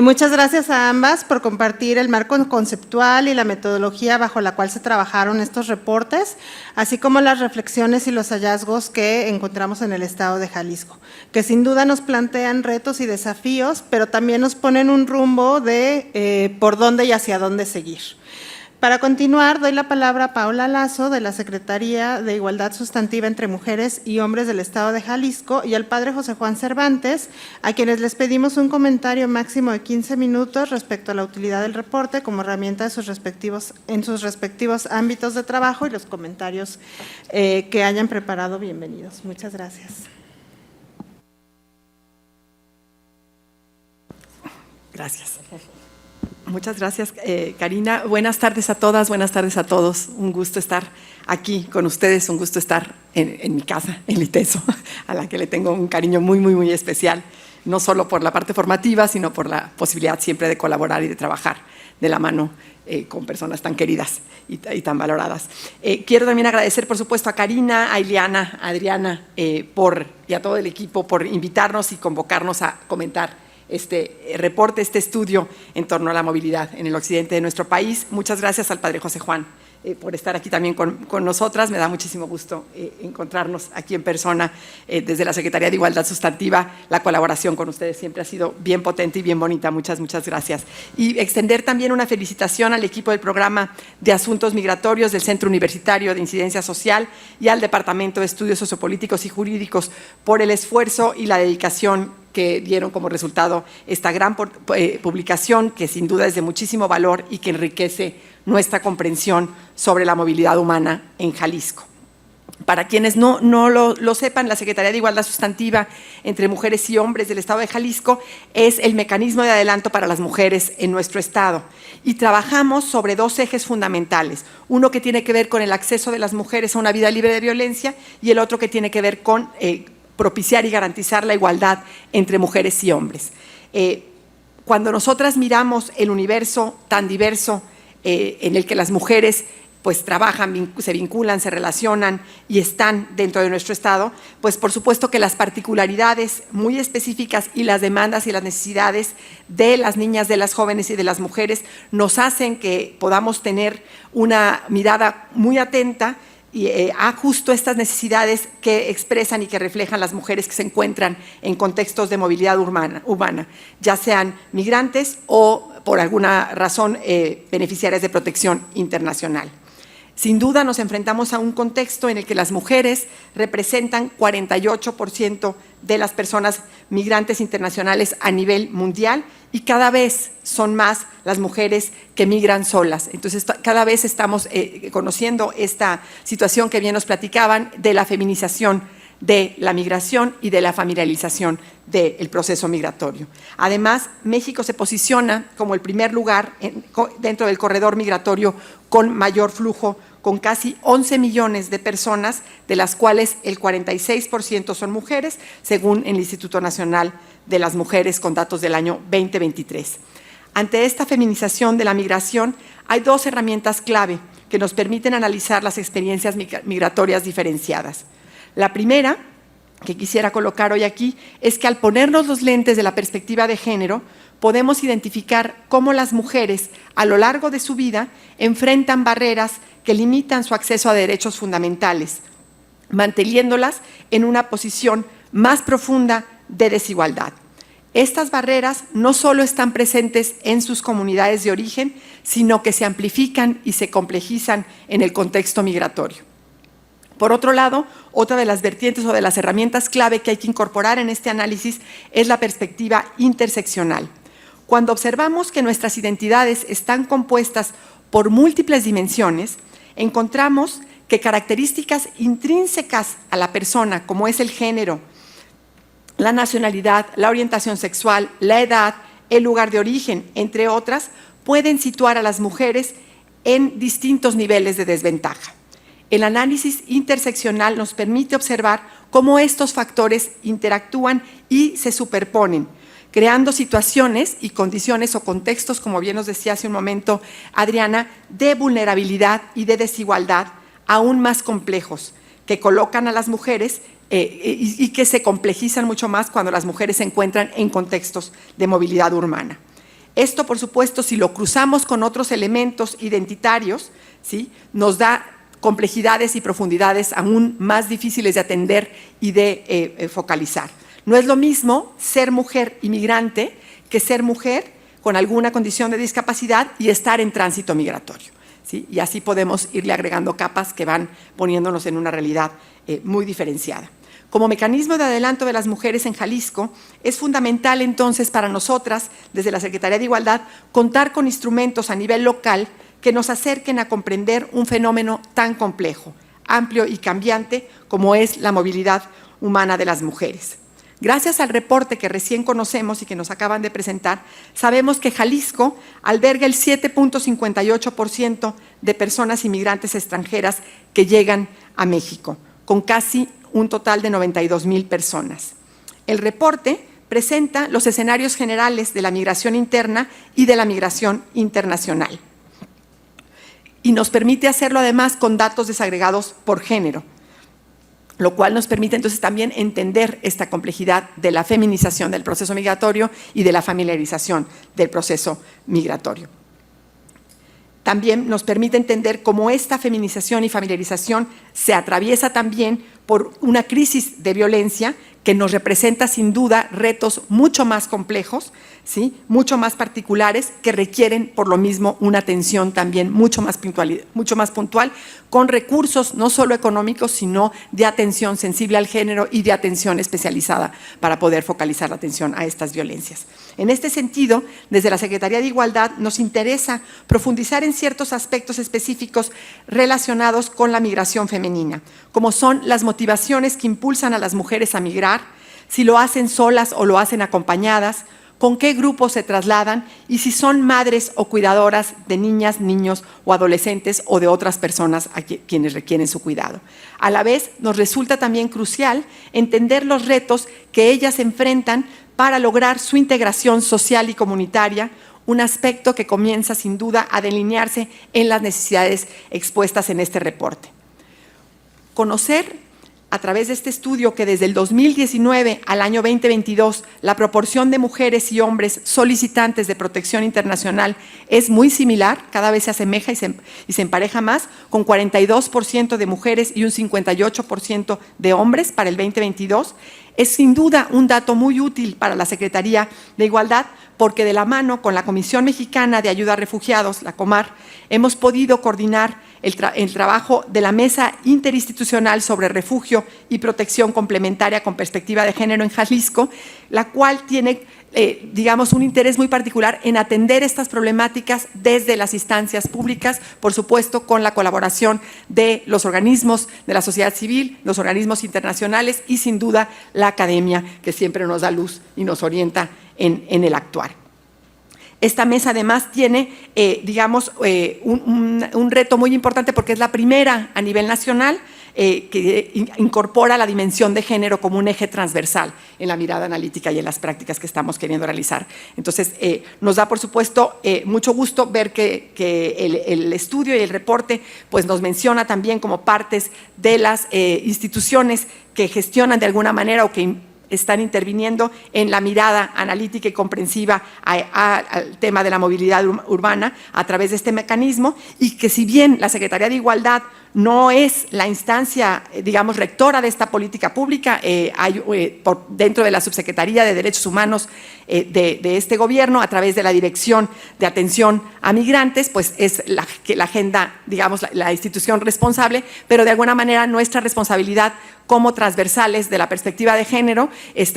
Muchas gracias a ambas por compartir el marco conceptual y la metodología bajo la cual se trabajaron estos reportes, así como las reflexiones y los hallazgos que encontramos en el estado de Jalisco, que sin duda nos plantean retos y desafíos, pero también nos ponen un rumbo de por dónde y hacia dónde seguir. Para continuar, doy la palabra a Paola Lazo, de la Secretaría de Igualdad Sustantiva entre Mujeres y Hombres del Estado de Jalisco, y al padre José Juan Cervantes, a quienes les pedimos un comentario máximo de 15 minutos respecto a la utilidad del reporte como herramienta en sus respectivos ámbitos de trabajo y los comentarios que hayan preparado. Bienvenidos. Muchas gracias. Gracias. Muchas gracias, Karina. Buenas tardes a todas, buenas tardes a todos. Un gusto estar aquí con ustedes, un gusto estar en mi casa, en Liteso, a la que le tengo un cariño muy, muy, muy especial, no solo por la parte formativa, sino por la posibilidad siempre de colaborar y de trabajar de la mano con personas tan queridas y tan valoradas. Quiero también agradecer, por supuesto, a Karina, a Ileana, a Adriana y a todo el equipo por invitarnos y convocarnos a comentar este reporte, este estudio en torno a la movilidad en el occidente de nuestro país. Muchas gracias al padre José Juan por estar aquí también con nosotras. Me da muchísimo gusto encontrarnos aquí en persona desde la Secretaría de Igualdad Sustantiva. La colaboración con ustedes siempre ha sido bien potente y bien bonita. Muchas, muchas gracias. Y extender también una felicitación al equipo del Programa de Asuntos Migratorios del Centro Universitario de Incidencia Social y al Departamento de Estudios Sociopolíticos y Jurídicos por el esfuerzo y la dedicación que dieron como resultado esta gran publicación, que sin duda es de muchísimo valor y que enriquece nuestra comprensión sobre la movilidad humana en Jalisco. Para quienes no lo sepan, la Secretaría de Igualdad Sustantiva entre Mujeres y Hombres del Estado de Jalisco es el mecanismo de adelanto para las mujeres en nuestro estado, y trabajamos sobre 2 ejes fundamentales: uno que tiene que ver con el acceso de las mujeres a una vida libre de violencia y el otro que tiene que ver con propiciar y garantizar la igualdad entre mujeres y hombres. Cuando nosotras miramos el universo tan diverso en el que las mujeres pues trabajan, se vinculan, se relacionan y están dentro de nuestro estado, pues por supuesto que las particularidades muy específicas y las demandas y las necesidades de las niñas, de las jóvenes y de las mujeres nos hacen que podamos tener una mirada muy atenta y a justo estas necesidades que expresan y que reflejan las mujeres que se encuentran en contextos de movilidad urbana, ya sean migrantes o por alguna razón beneficiarias de protección internacional. Sin duda nos enfrentamos a un contexto en el que las mujeres representan 48% de las personas migrantes internacionales a nivel mundial, y cada vez son más las mujeres que migran solas. Entonces, cada vez estamos conociendo esta situación que bien nos platicaban de la feminización de la migración y de la familiarización del proceso migratorio. Además, México se posiciona como el primer lugar dentro del corredor migratorio con mayor flujo, con casi 11 millones de personas, de las cuales el 46% son mujeres, según el Instituto Nacional de las Mujeres, con datos del año 2023. Ante esta feminización de la migración, hay dos herramientas clave que nos permiten analizar las experiencias migratorias diferenciadas. La primera, que quisiera colocar hoy aquí, es que al ponernos los lentes de la perspectiva de género, podemos identificar cómo las mujeres, a lo largo de su vida, enfrentan barreras que limitan su acceso a derechos fundamentales, manteniéndolas en una posición más profunda de desigualdad. Estas barreras no solo están presentes en sus comunidades de origen, sino que se amplifican y se complejizan en el contexto migratorio. Por otro lado, otra de las vertientes o de las herramientas clave que hay que incorporar en este análisis es la perspectiva interseccional. Cuando observamos que nuestras identidades están compuestas por múltiples dimensiones, encontramos que características intrínsecas a la persona, como es el género, la nacionalidad, la orientación sexual, la edad, el lugar de origen, entre otras, pueden situar a las mujeres en distintos niveles de desventaja. El análisis interseccional nos permite observar cómo estos factores interactúan y se superponen, creando situaciones y condiciones o contextos, como bien nos decía hace un momento Adriana, de vulnerabilidad y de desigualdad aún más complejos, que colocan a las mujeres y que se complejizan mucho más cuando las mujeres se encuentran en contextos de movilidad urbana. Esto, por supuesto, si lo cruzamos con otros elementos identitarios, ¿sí?, nos da complejidades y profundidades aún más difíciles de atender y de focalizar. No es lo mismo ser mujer inmigrante que ser mujer con alguna condición de discapacidad y estar en tránsito migratorio, ¿sí? Y así podemos irle agregando capas que van poniéndonos en una realidad muy diferenciada. Como mecanismo de adelanto de las mujeres en Jalisco, es fundamental entonces para nosotras, desde la Secretaría de Igualdad, contar con instrumentos a nivel local que nos acerquen a comprender un fenómeno tan complejo, amplio y cambiante como es la movilidad humana de las mujeres. Gracias al reporte que recién conocemos y que nos acaban de presentar, sabemos que Jalisco alberga el 7.58% de personas inmigrantes extranjeras que llegan a México, con casi un total de 92,000 personas. El reporte presenta los escenarios generales de la migración interna y de la migración internacional. Y nos permite hacerlo además con datos desagregados por género, lo cual nos permite entonces también entender esta complejidad de la feminización del proceso migratorio y de la familiarización del proceso migratorio. También nos permite entender cómo esta feminización y familiarización se atraviesa también por una crisis de violencia que nos representa sin duda retos mucho más complejos, ¿sí?, mucho más particulares, que requieren por lo mismo una atención también mucho más puntual, con recursos no solo económicos, sino de atención sensible al género y de atención especializada para poder focalizar la atención a estas violencias. En este sentido, desde la Secretaría de Igualdad nos interesa profundizar en ciertos aspectos específicos relacionados con la migración femenina, como son las motivaciones que impulsan a las mujeres a migrar, si lo hacen solas o lo hacen acompañadas, con qué grupos se trasladan y si son madres o cuidadoras de niñas, niños o adolescentes o de otras personas a quienes requieren su cuidado. A la vez, nos resulta también crucial entender los retos que ellas enfrentan para lograr su integración social y comunitaria, un aspecto que comienza sin duda a delinearse en las necesidades expuestas en este reporte. Conocer a través de este estudio que desde el 2019 al año 2022 la proporción de mujeres y hombres solicitantes de protección internacional es muy similar, cada vez se asemeja y se empareja más, con 42% de mujeres y un 58% de hombres para el 2022, es sin duda un dato muy útil para la Secretaría de Igualdad, porque de la mano con la Comisión Mexicana de Ayuda a Refugiados, la COMAR, hemos podido coordinar el trabajo de la Mesa Interinstitucional sobre Refugio y Protección Complementaria con Perspectiva de Género en Jalisco, la cual tiene digamos, un interés muy particular en atender estas problemáticas desde las instancias públicas, por supuesto, con la colaboración de los organismos de la sociedad civil, los organismos internacionales y, sin duda, la academia, que siempre nos da luz y nos orienta en el actuar. Esta mesa, además, tiene, digamos, un reto muy importante porque es la primera a nivel nacional que incorpora la dimensión de género como un eje transversal en la mirada analítica y en las prácticas que estamos queriendo realizar. Entonces, nos da, por supuesto, mucho gusto ver que el estudio y el reporte pues, nos menciona también como partes de las instituciones que gestionan de alguna manera o que están interviniendo en la mirada analítica y comprensiva al tema de la movilidad urbana a través de este mecanismo, y que si bien la Secretaría de Igualdad no es la instancia, digamos, rectora de esta política pública, dentro de la Subsecretaría de Derechos Humanos de este gobierno, a través de la Dirección de Atención a Migrantes, pues es la agenda, digamos, la institución responsable, pero de alguna manera nuestra responsabilidad como transversales de la perspectiva de género,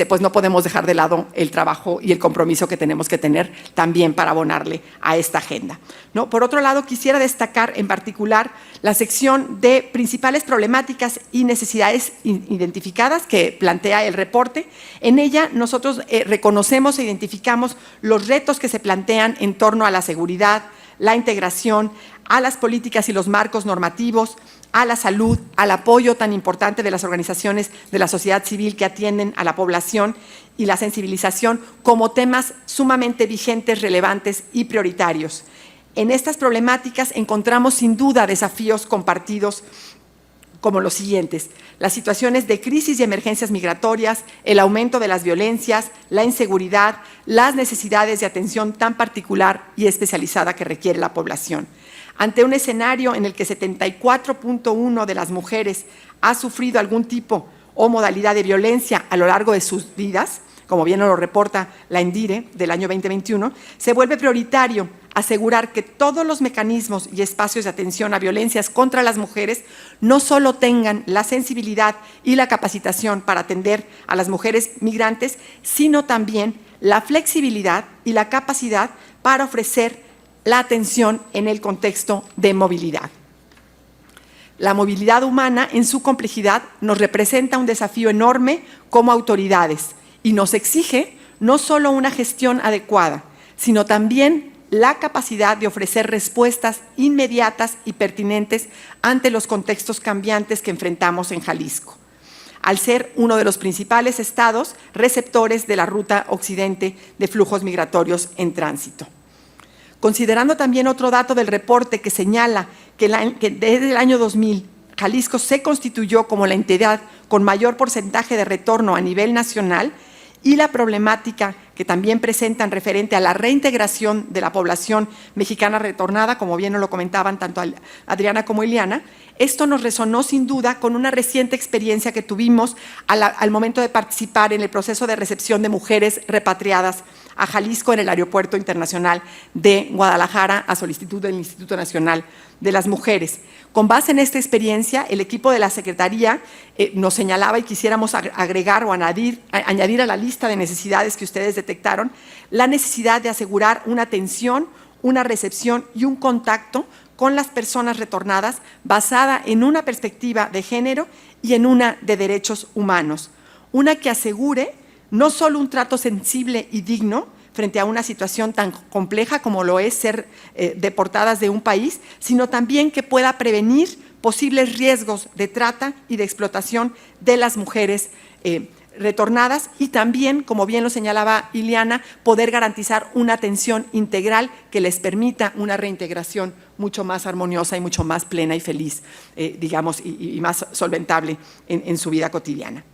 pues no podemos dejar de lado el trabajo y el compromiso que tenemos que tener también para abonarle a esta agenda, ¿no? Por otro lado, quisiera destacar en particular la sección de principales problemáticas y necesidades identificadas que plantea el reporte. En ella nosotros reconocemos e identificamos los retos que se plantean en torno a la seguridad, la integración, a las políticas y los marcos normativos, a la salud, al apoyo tan importante de las organizaciones de la sociedad civil que atienden a la población y la sensibilización como temas sumamente vigentes, relevantes y prioritarios. En estas problemáticas encontramos sin duda desafíos compartidos como los siguientes: las situaciones de crisis y emergencias migratorias, el aumento de las violencias, la inseguridad, las necesidades de atención tan particular y especializada que requiere la población. Ante un escenario en el que 74.1% de las mujeres ha sufrido algún tipo o modalidad de violencia a lo largo de sus vidas, como bien nos lo reporta la ENDIRE del año 2021, se vuelve prioritario asegurar que todos los mecanismos y espacios de atención a violencias contra las mujeres no solo tengan la sensibilidad y la capacitación para atender a las mujeres migrantes, sino también la flexibilidad y la capacidad para ofrecer la atención en el contexto de movilidad. La movilidad humana en su complejidad nos representa un desafío enorme como autoridades y nos exige no solo una gestión adecuada, sino también la capacidad de ofrecer respuestas inmediatas y pertinentes ante los contextos cambiantes que enfrentamos en Jalisco, al ser uno de los principales estados receptores de la ruta occidente de flujos migratorios en tránsito. Considerando también otro dato del reporte que señala que desde el año 2000 Jalisco se constituyó como la entidad con mayor porcentaje de retorno a nivel nacional, y la problemática que también presentan referente a la reintegración de la población mexicana retornada, como bien nos lo comentaban tanto Adriana como Ileana, esto nos resonó sin duda con una reciente experiencia que tuvimos al momento de participar en el proceso de recepción de mujeres repatriadas a Jalisco en el Aeropuerto Internacional de Guadalajara a solicitud del Instituto Nacional de las Mujeres. Con base en esta experiencia, el equipo de la Secretaría nos señalaba, y quisiéramos agregar o añadir a la lista de necesidades que ustedes detectaron, la necesidad de asegurar una atención, una recepción y un contacto con las personas retornadas basada en una perspectiva de género y en una de derechos humanos, una que asegure no solo un trato sensible y digno frente a una situación tan compleja como lo es ser deportadas de un país, sino también que pueda prevenir posibles riesgos de trata y de explotación de las mujeres retornadas, y también, como bien lo señalaba Ileana, poder garantizar una atención integral que les permita una reintegración mucho más armoniosa y mucho más plena y feliz, digamos, y más solventable en su vida cotidiana.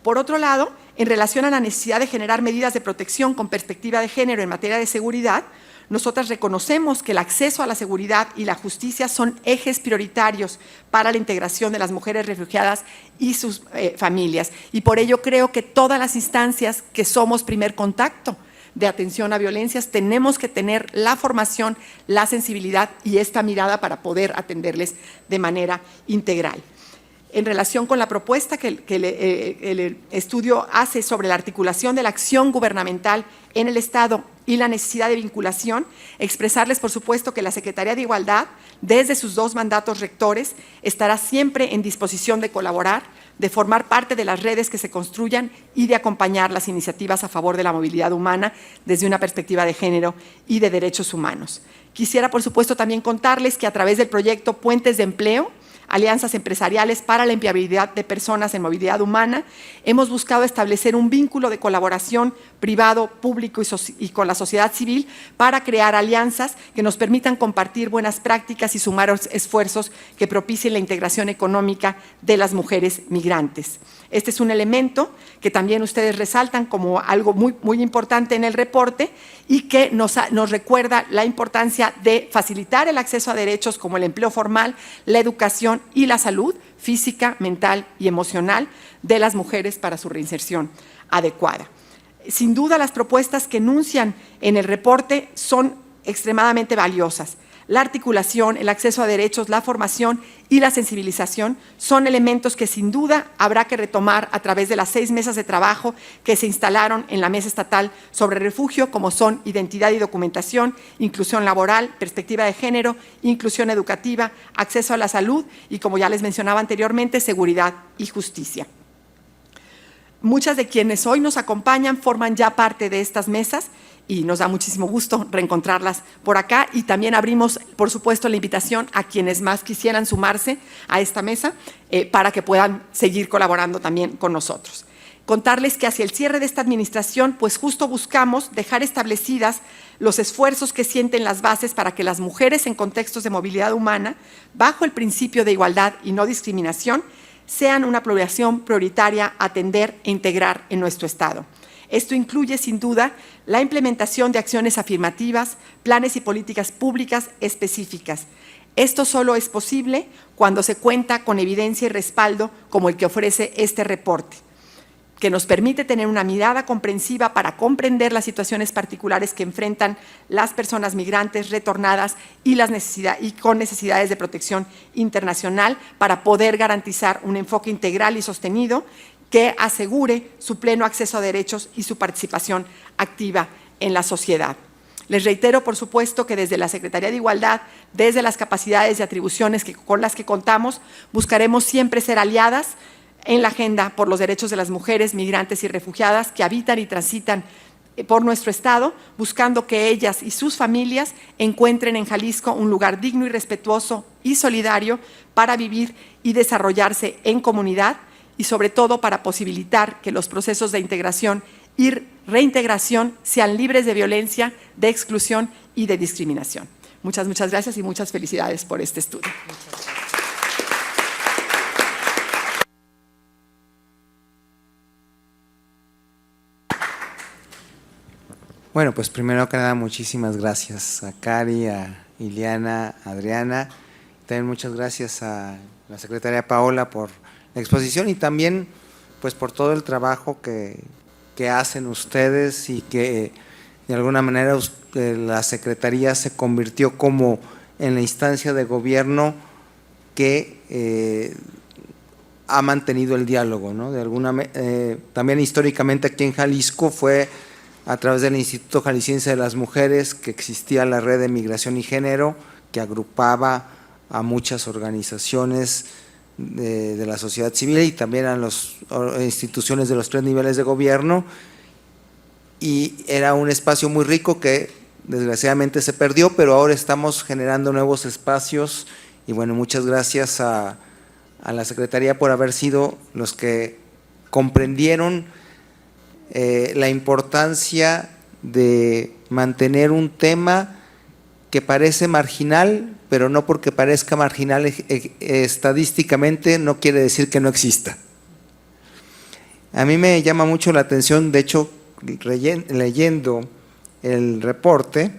Por otro lado, en relación a la necesidad de generar medidas de protección con perspectiva de género en materia de seguridad, nosotras reconocemos que el acceso a la seguridad y la justicia son ejes prioritarios para la integración de las mujeres refugiadas y sus familias. Y por ello creo que todas las instancias que somos primer contacto de atención a violencias, tenemos que tener la formación, la sensibilidad y esta mirada para poder atenderles de manera integral. En relación con la propuesta que el estudio hace sobre la articulación de la acción gubernamental en el Estado y la necesidad de vinculación, expresarles, por supuesto, que la Secretaría de Igualdad, desde sus 2 mandatos rectores, estará siempre en disposición de colaborar, de formar parte de las redes que se construyan y de acompañar las iniciativas a favor de la movilidad humana desde una perspectiva de género y de derechos humanos. Quisiera, por supuesto, también contarles que a través del proyecto Puentes de Empleo, alianzas empresariales para la empleabilidad de personas en movilidad humana, hemos buscado establecer un vínculo de colaboración privado, público y con la sociedad civil para crear alianzas que nos permitan compartir buenas prácticas y sumar esfuerzos que propicien la integración económica de las mujeres migrantes. Este es un elemento que también ustedes resaltan como algo muy importante en el reporte y que nos recuerda la importancia de facilitar el acceso a derechos como el empleo formal, la educación y la salud física, mental y emocional de las mujeres para su reinserción adecuada. Sin duda, las propuestas que enuncian en el reporte son extremadamente valiosas. La articulación, el acceso a derechos, la formación y la sensibilización son elementos que sin duda habrá que retomar a través de las 6 mesas de trabajo que se instalaron en la Mesa Estatal sobre Refugio, como son identidad y documentación, inclusión laboral, perspectiva de género, inclusión educativa, acceso a la salud y, como ya les mencionaba anteriormente, seguridad y justicia. Muchas de quienes hoy nos acompañan forman ya parte de estas mesas y nos da muchísimo gusto reencontrarlas por acá, y también abrimos, por supuesto, la invitación a quienes más quisieran sumarse a esta mesa para que puedan seguir colaborando también con nosotros. Contarles que hacia el cierre de esta administración, pues justo buscamos dejar establecidas los esfuerzos que sienten las bases para que las mujeres en contextos de movilidad humana, bajo el principio de igualdad y no discriminación, sean una población prioritaria a atender e integrar en nuestro Estado. Esto incluye, sin duda, la implementación de acciones afirmativas, planes y políticas públicas específicas. Esto solo es posible cuando se cuenta con evidencia y respaldo como el que ofrece este reporte, que nos permite tener una mirada comprensiva para comprender las situaciones particulares que enfrentan las personas migrantes retornadas y con necesidades de protección internacional para poder garantizar un enfoque integral y sostenido que asegure su pleno acceso a derechos y su participación activa en la sociedad. Les reitero, por supuesto, que desde la Secretaría de Igualdad, desde las capacidades y atribuciones con las que contamos, buscaremos siempre ser aliadas en la agenda por los derechos de las mujeres migrantes y refugiadas que habitan y transitan por nuestro Estado, buscando que ellas y sus familias encuentren en Jalisco un lugar digno y respetuoso y solidario para vivir y desarrollarse en comunidad, y sobre todo para posibilitar que los procesos de integración y reintegración sean libres de violencia, de exclusión y de discriminación. Muchas gracias y muchas felicidades por este estudio. Bueno, pues primero que nada, muchísimas gracias a Cari, a Ileana, a Adriana. También muchas gracias a la secretaria Paola por la exposición y también pues por todo el trabajo que hacen ustedes y que de alguna manera la Secretaría se convirtió como en la instancia de gobierno que ha mantenido el diálogo, ¿no? También históricamente aquí en Jalisco fue a través del Instituto Jalisciense de las Mujeres que existía la Red de Migración y Género, que agrupaba a muchas organizaciones de la sociedad civil y también a las instituciones de los 3 niveles de gobierno, y era un espacio muy rico que desgraciadamente se perdió, pero ahora estamos generando nuevos espacios y bueno, muchas gracias a la Secretaría por haber sido los que comprendieron la importancia de mantener un tema que parece marginal, pero no porque parezca marginal estadísticamente no quiere decir que no exista. A mí me llama mucho la atención, de hecho, leyendo el reporte,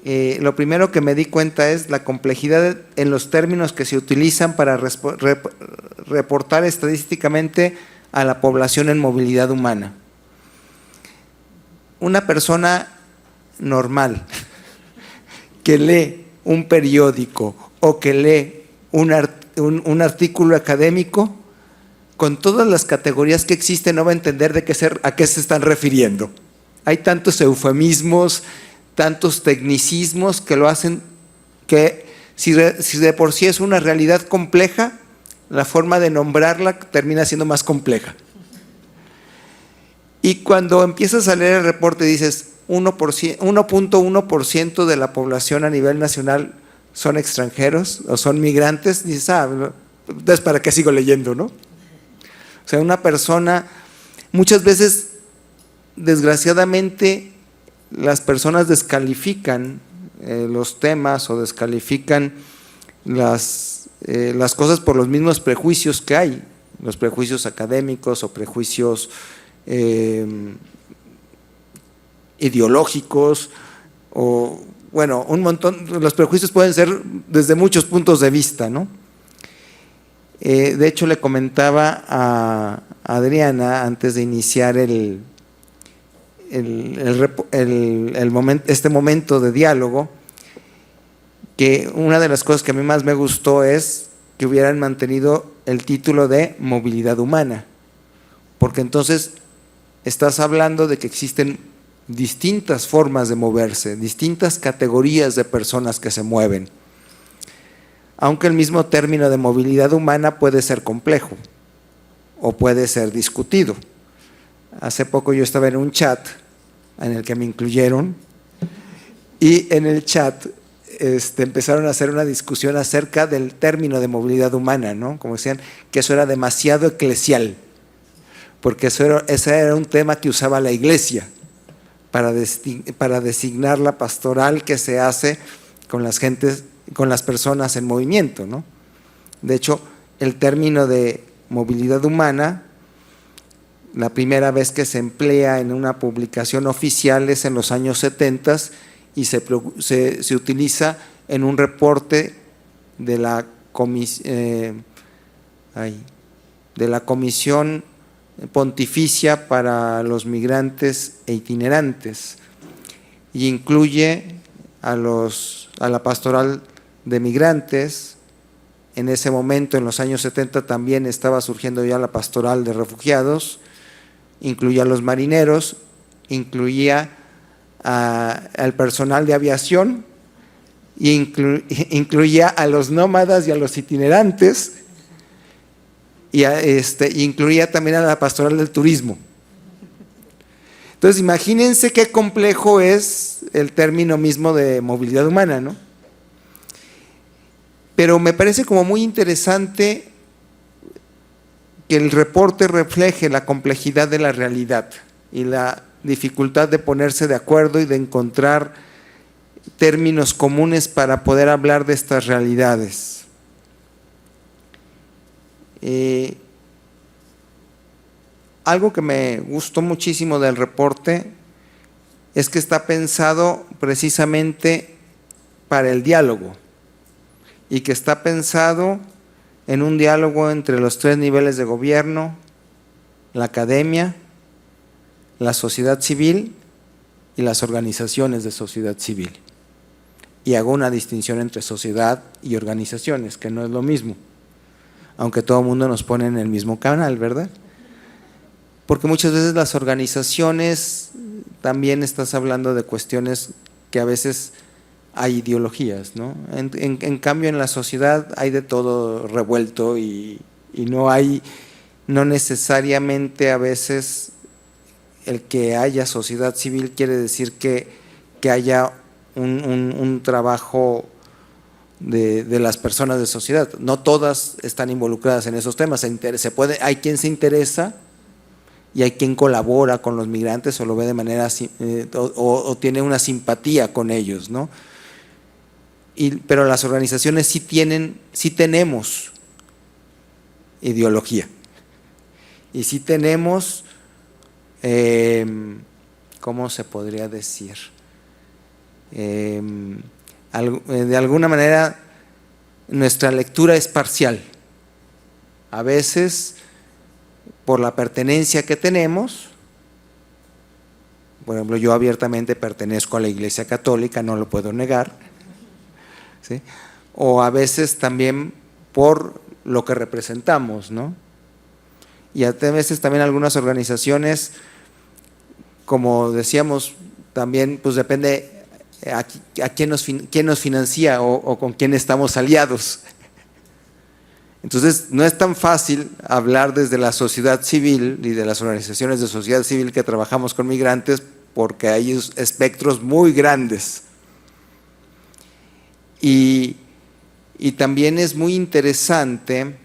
lo primero que me di cuenta es la complejidad en los términos que se utilizan para reportar estadísticamente a la población en movilidad humana. una persona normal que lee un periódico o que lee un artículo académico, con todas las categorías que existen, no va a entender a qué se están refiriendo. Hay tantos eufemismos, tantos tecnicismos que lo hacen que si de por sí es una realidad compleja, la forma de nombrarla termina siendo más compleja. Y cuando empiezas a leer el reporte dices 1.1% de la población a nivel nacional son extranjeros o son migrantes, dices, entonces ¿para qué sigo leyendo, no? O sea, una persona, muchas veces, desgraciadamente, las personas descalifican los temas o descalifican las cosas por los mismos prejuicios que hay, los prejuicios académicos o prejuicios ideológicos, o bueno, un montón. Los prejuicios pueden ser desde muchos puntos de vista, ¿no? De hecho, le comentaba a Adriana antes de iniciar este momento de diálogo, que una de las cosas que a mí más me gustó es que hubieran mantenido el título de movilidad humana, porque entonces estás hablando de que existen distintas formas de moverse, distintas categorías de personas que se mueven, aunque el mismo término de movilidad humana puede ser complejo o puede ser discutido. Hace poco yo estaba en un chat en el que me incluyeron, y en el chat empezaron a hacer una discusión acerca del término de movilidad humana, ¿no? Como decían que eso era demasiado eclesial, porque ese era un tema que usaba la iglesia para designar la pastoral que se hace con las personas en movimiento, ¿no? De hecho, el término de movilidad humana, la primera vez que se emplea en una publicación oficial es en los años 70 y se utiliza en un reporte de la Comisión Pontificia para los Migrantes e Itinerantes, y incluye a la pastoral de migrantes. En ese momento, en los años 70, también estaba surgiendo ya la pastoral de refugiados, incluía a los marineros, incluía al personal de aviación, y incluía a los nómadas y a los itinerantes, y incluía también a la pastoral del turismo. Entonces, imagínense qué complejo es el término mismo de movilidad humana, ¿no? Pero me parece como muy interesante que el reporte refleje la complejidad de la realidad y la dificultad de ponerse de acuerdo y de encontrar términos comunes para poder hablar de estas realidades. Algo que me gustó muchísimo del reporte es que está pensado precisamente para el diálogo, y que está pensado en un diálogo entre los 3 niveles de gobierno, la academia, la sociedad civil y las organizaciones de sociedad civil. Y hago una distinción entre sociedad y organizaciones, que no es lo mismo, aunque todo el mundo nos pone en el mismo canal, ¿verdad? Porque muchas veces las organizaciones, también estás hablando de cuestiones que a veces hay ideologías, ¿no? En cambio, en la sociedad hay de todo revuelto, y no necesariamente a veces el que haya sociedad civil quiere decir que haya un trabajo de las personas de sociedad. No todas están involucradas en esos temas. Hay quien se interesa y hay quien colabora con los migrantes o lo ve de manera o tiene una simpatía con ellos, ¿no? Pero las organizaciones sí tenemos ideología, y sí tenemos, ¿cómo se podría decir? De alguna manera nuestra lectura es parcial. A veces, por la pertenencia que tenemos, Por ejemplo, yo abiertamente pertenezco a la Iglesia Católica, no lo puedo negar, ¿sí? O a veces también por lo que representamos, ¿no? Y a veces también algunas organizaciones, como decíamos, también pues depende a quién nos financia o con quién estamos aliados. Entonces, no es tan fácil hablar desde la sociedad civil y de las organizaciones de sociedad civil que trabajamos con migrantes, porque hay espectros muy grandes. Y también es muy interesante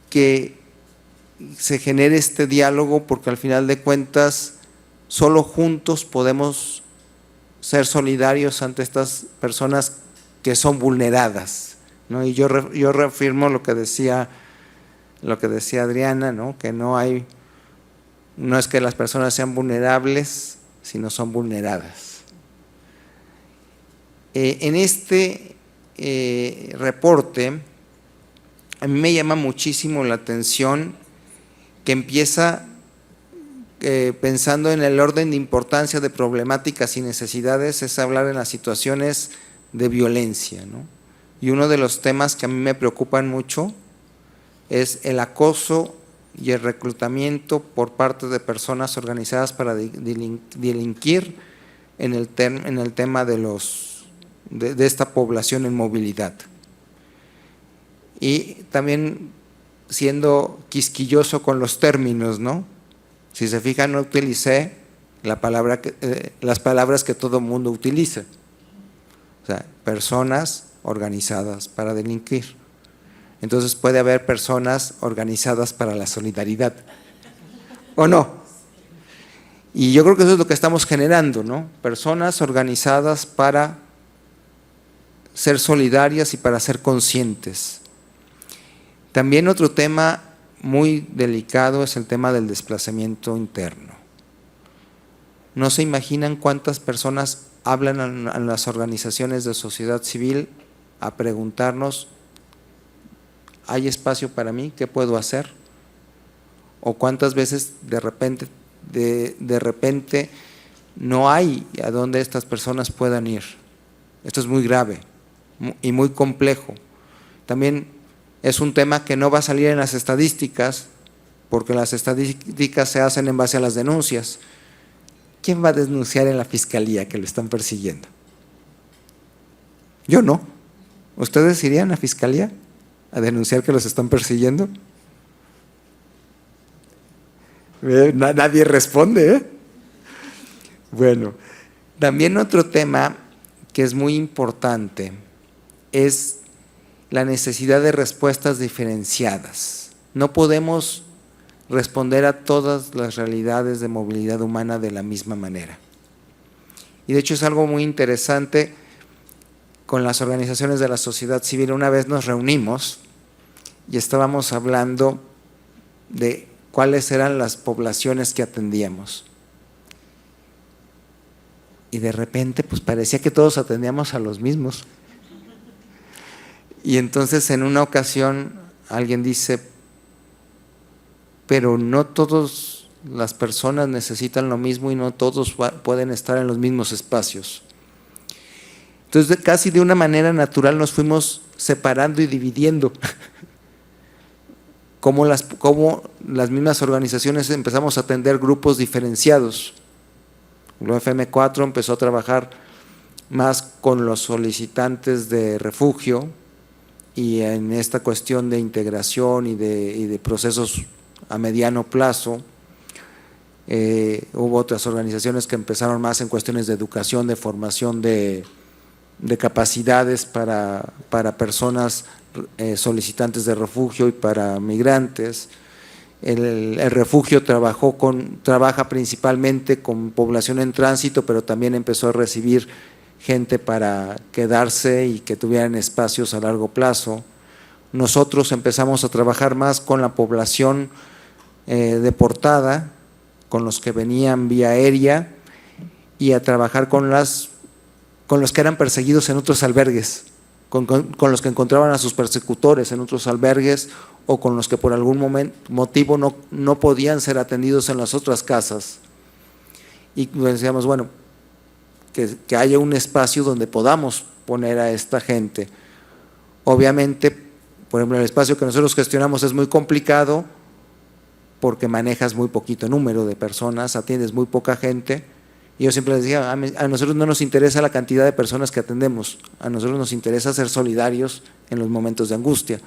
que se genere este diálogo, porque al final de cuentas solo juntos podemos ser solidarios ante estas personas que son vulneradas, ¿no? Y yo reafirmo lo que decía Adriana, ¿no? Que no es que las personas sean vulnerables, sino son vulneradas. En este reporte a mí me llama muchísimo la atención que empieza pensando en el orden de importancia de problemáticas y necesidades, es hablar en las situaciones de violencia, ¿no? Y uno de los temas que a mí me preocupan mucho es el acoso y el reclutamiento por parte de personas organizadas para delinquir en el tema de esta población en movilidad. Y también siendo quisquilloso con los términos, ¿no? Si se fijan, no utilicé las palabras que todo mundo utiliza. O sea, personas organizadas para delinquir. Entonces puede haber personas organizadas para la solidaridad, ¿o no? Y yo creo que eso es lo que estamos generando, ¿no? Personas organizadas para ser solidarias y para ser conscientes. También otro tema muy delicado es el tema del desplazamiento interno. No se imaginan cuántas personas hablan a las organizaciones de sociedad civil a preguntarnos: ¿hay espacio para mí? ¿Qué puedo hacer? O cuántas veces de repente no hay a dónde estas personas puedan ir. Esto es muy grave y muy complejo. También es un tema que no va a salir en las estadísticas, porque las estadísticas se hacen en base a las denuncias. ¿Quién va a denunciar en la fiscalía que lo están persiguiendo? Yo no. ¿Ustedes irían a la fiscalía a denunciar que los están persiguiendo? Nadie responde, ¿eh? Bueno, también otro tema que es muy importante es la necesidad de respuestas diferenciadas. No podemos responder a todas las realidades de movilidad humana de la misma manera. Y de hecho es algo muy interesante con las organizaciones de la sociedad civil. Una vez nos reunimos y estábamos hablando de cuáles eran las poblaciones que atendíamos. Y de repente pues parecía que todos atendíamos a los mismos. Y entonces en una ocasión alguien dice: pero no todas las personas necesitan lo mismo y no todos pueden estar en los mismos espacios. Entonces casi de una manera natural nos fuimos separando y dividiendo. Como las mismas organizaciones empezamos a atender grupos diferenciados. El FM4 empezó a trabajar más con los solicitantes de refugio y en esta cuestión de integración y de procesos a mediano plazo. Hubo otras organizaciones que empezaron más en cuestiones de educación, de formación de capacidades para personas solicitantes de refugio y para migrantes. El refugio trabaja principalmente con población en tránsito, pero también empezó a recibir gente para quedarse y que tuvieran espacios a largo plazo. Nosotros empezamos a trabajar más con la población deportada, con los que venían vía aérea, y a trabajar con los que eran perseguidos en otros albergues, con los que encontraban a sus persecutores en otros albergues o con los que por algún motivo no podían ser atendidos en las otras casas. Y decíamos, bueno, que haya un espacio donde podamos poner a esta gente. Obviamente, por ejemplo, el espacio que nosotros gestionamos es muy complicado porque manejas muy poquito número de personas, atiendes muy poca gente. Y yo siempre les decía, a nosotros no nos interesa la cantidad de personas que atendemos, a nosotros nos interesa ser solidarios en los momentos de angustia.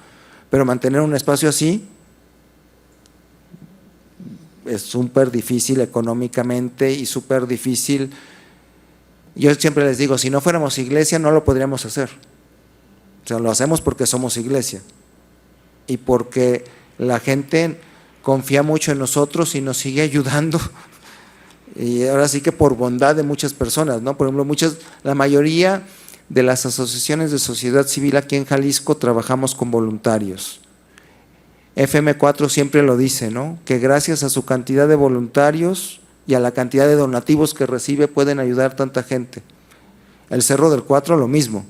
Pero mantener un espacio así es súper difícil económicamente y súper difícil. Yo siempre les digo, si no fuéramos iglesia no lo podríamos hacer. O sea, lo hacemos porque somos iglesia y porque la gente confía mucho en nosotros y nos sigue ayudando. Y ahora sí que por bondad de muchas personas, ¿no? Por ejemplo, la mayoría de las asociaciones de sociedad civil aquí en Jalisco trabajamos con voluntarios. FM4 siempre lo dice, ¿no? Que gracias a su cantidad de voluntarios y a la cantidad de donativos que recibe pueden ayudar tanta gente. El Cerro del 4 lo mismo.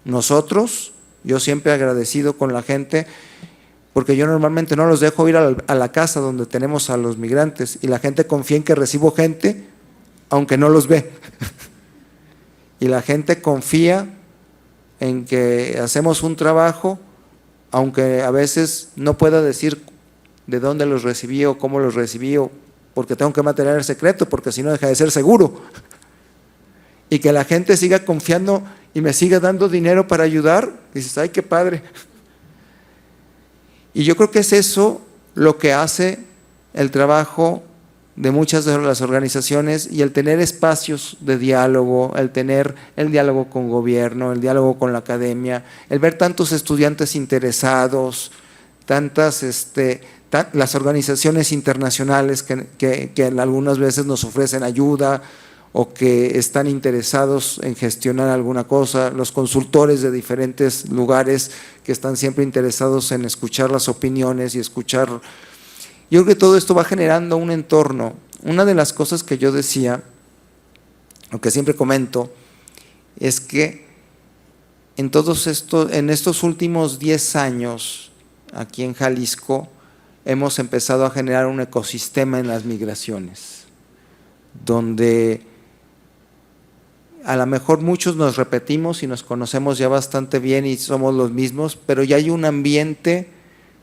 Nosotros, yo siempre agradecido con la gente, porque yo normalmente no los dejo ir a la casa donde tenemos a los migrantes y la gente confía en que recibo gente aunque no los ve. Y la gente confía en que hacemos un trabajo aunque a veces no pueda decir de dónde los recibí o cómo los recibí, porque tengo que mantener el secreto, porque si no deja de ser seguro. Y que la gente siga confiando y me siga dando dinero para ayudar, dices, ay, qué padre. Y yo creo que es eso lo que hace el trabajo de muchas de las organizaciones y el tener espacios de diálogo, el tener el diálogo con gobierno, el diálogo con la academia, el ver tantos estudiantes interesados, las organizaciones internacionales que algunas veces nos ofrecen ayuda o que están interesados en gestionar alguna cosa, los consultores de diferentes lugares que están siempre interesados en escuchar las opiniones y escuchar. Yo creo que todo esto va generando un entorno. Una de las cosas que yo decía, o que siempre comento, es que en estos últimos 10 años, aquí en Jalisco, hemos empezado a generar un ecosistema en las migraciones, donde a lo mejor muchos nos repetimos y nos conocemos ya bastante bien y somos los mismos, pero ya hay un ambiente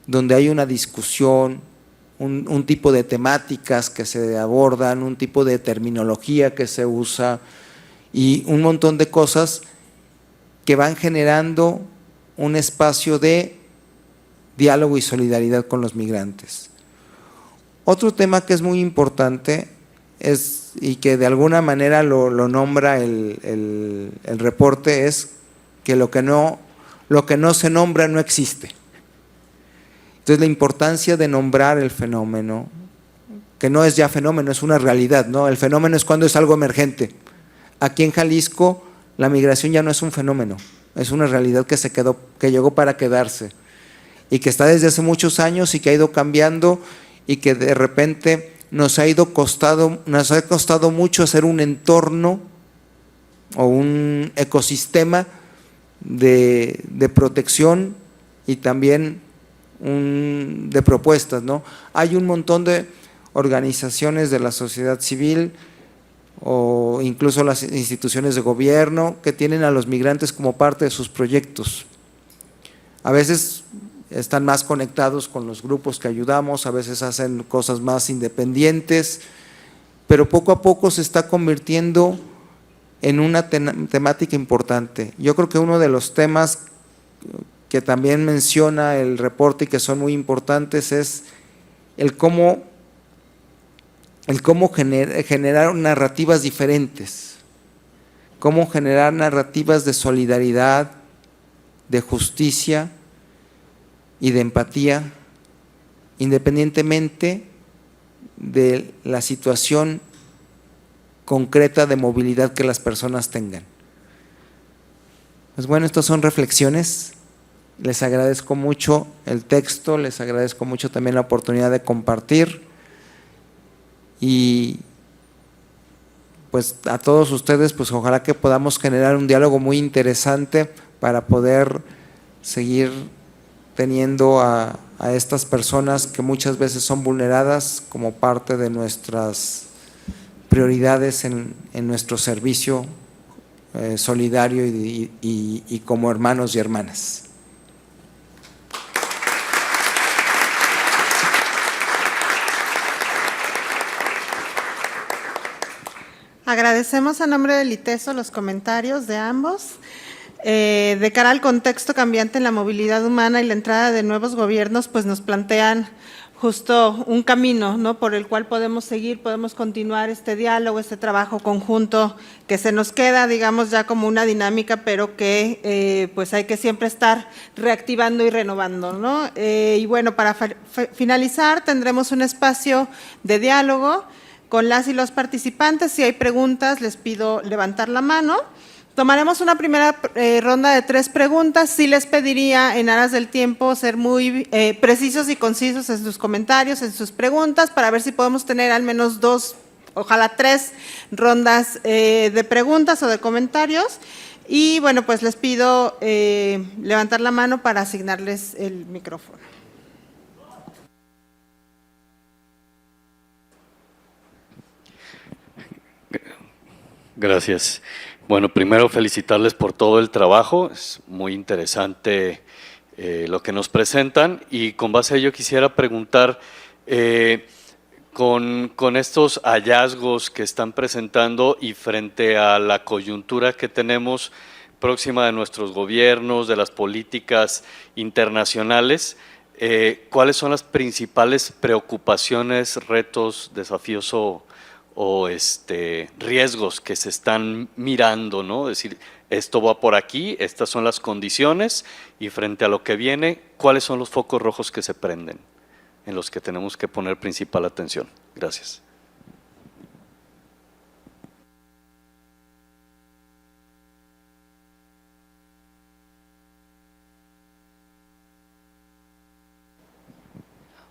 donde hay una discusión, un tipo de temáticas que se abordan, un tipo de terminología que se usa y un montón de cosas que van generando un espacio de diálogo y solidaridad con los migrantes. Otro tema que es muy importante y que de alguna manera lo nombra el reporte es que lo que no se nombra no existe. Entonces la importancia de nombrar el fenómeno, que no es ya fenómeno, es una realidad, ¿no? El fenómeno es cuando es algo emergente. Aquí en Jalisco la migración ya no es un fenómeno, es una realidad que llegó para quedarse y que está desde hace muchos años y que ha ido cambiando y que de repente nos ha costado mucho hacer un entorno o un ecosistema de protección y también de propuestas, ¿no? Hay un montón de organizaciones de la sociedad civil o incluso las instituciones de gobierno que tienen a los migrantes como parte de sus proyectos. A veces están más conectados con los grupos que ayudamos, a veces hacen cosas más independientes, pero poco a poco se está convirtiendo en una temática importante. Yo creo que uno de los temas que también menciona el reporte y que son muy importantes es el cómo generar narrativas diferentes, cómo generar narrativas de solidaridad, de justicia y de empatía, independientemente de la situación concreta de movilidad que las personas tengan. Pues bueno, estas son reflexiones. Les agradezco mucho el texto, les agradezco mucho también la oportunidad de compartir y pues a todos ustedes, pues ojalá que podamos generar un diálogo muy interesante para poder seguir teniendo a estas personas que muchas veces son vulneradas como parte de nuestras prioridades en nuestro servicio solidario y como hermanos y hermanas. Agradecemos a nombre del ITESO los comentarios de ambos. De cara al contexto cambiante en la movilidad humana y la entrada de nuevos gobiernos, pues nos plantean justo un camino, ¿no?, por el cual podemos seguir, podemos continuar este diálogo, este trabajo conjunto que se nos queda, digamos, ya como una dinámica, pero que pues hay que siempre estar reactivando y renovando, ¿no? Y bueno, para finalizar tendremos un espacio de diálogo con las y los participantes. Si hay preguntas, les pido levantar la mano. Tomaremos una primera ronda de 3 preguntas. Sí les pediría, en aras del tiempo, ser muy precisos y concisos en sus comentarios, en sus preguntas, para ver si podemos tener al menos 2, ojalá 3 rondas de preguntas o de comentarios. Y bueno, pues les pido levantar la mano para asignarles el micrófono. Gracias. Bueno, primero felicitarles por todo el trabajo, es muy interesante lo que nos presentan, y con base a ello quisiera preguntar, con estos hallazgos que están presentando y frente a la coyuntura que tenemos próxima de nuestros gobiernos, de las políticas internacionales, ¿cuáles son las principales preocupaciones, retos, desafíos o riesgos que se están mirando, ¿no? Es decir, esto va por aquí, estas son las condiciones, y frente a lo que viene, ¿cuáles son los focos rojos que se prenden, en los que tenemos que poner principal atención? Gracias.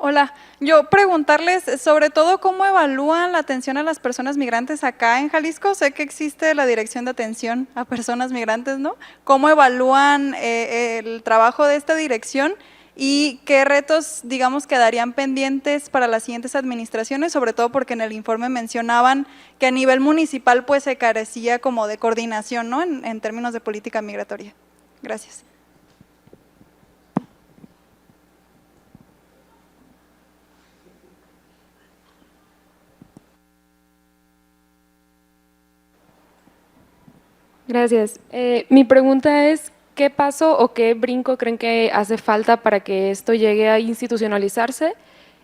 Hola, yo preguntarles sobre todo cómo evalúan la atención a las personas migrantes acá en Jalisco. Sé que existe la Dirección de Atención a Personas Migrantes, ¿no? ¿Cómo evalúan el trabajo de esta dirección y qué retos, digamos, quedarían pendientes para las siguientes administraciones? Sobre todo porque en el informe mencionaban que a nivel municipal pues se carecía como de coordinación, ¿no?, en términos de política migratoria. Gracias. Gracias. Mi pregunta es, ¿qué paso o qué brinco creen que hace falta para que esto llegue a institucionalizarse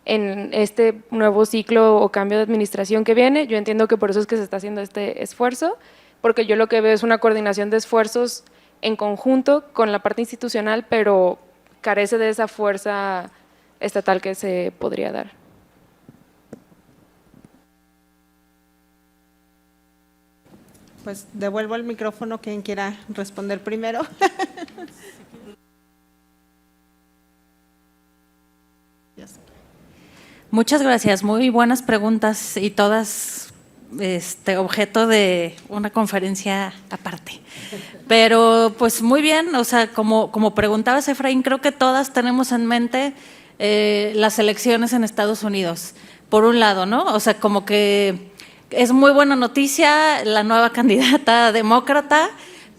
en este nuevo ciclo o cambio de administración que viene? Yo entiendo que por eso es que se está haciendo este esfuerzo, porque yo lo que veo es una coordinación de esfuerzos en conjunto con la parte institucional, pero carece de esa fuerza estatal que se podría dar. Pues devuelvo el micrófono, quien quiera responder primero. Muchas gracias, muy buenas preguntas y todas objeto de una conferencia aparte. Pero pues muy bien, o sea, como preguntabas, Efraín, creo que todas tenemos en mente las elecciones en Estados Unidos, por un lado, ¿no? O sea, como que es muy buena noticia la nueva candidata demócrata,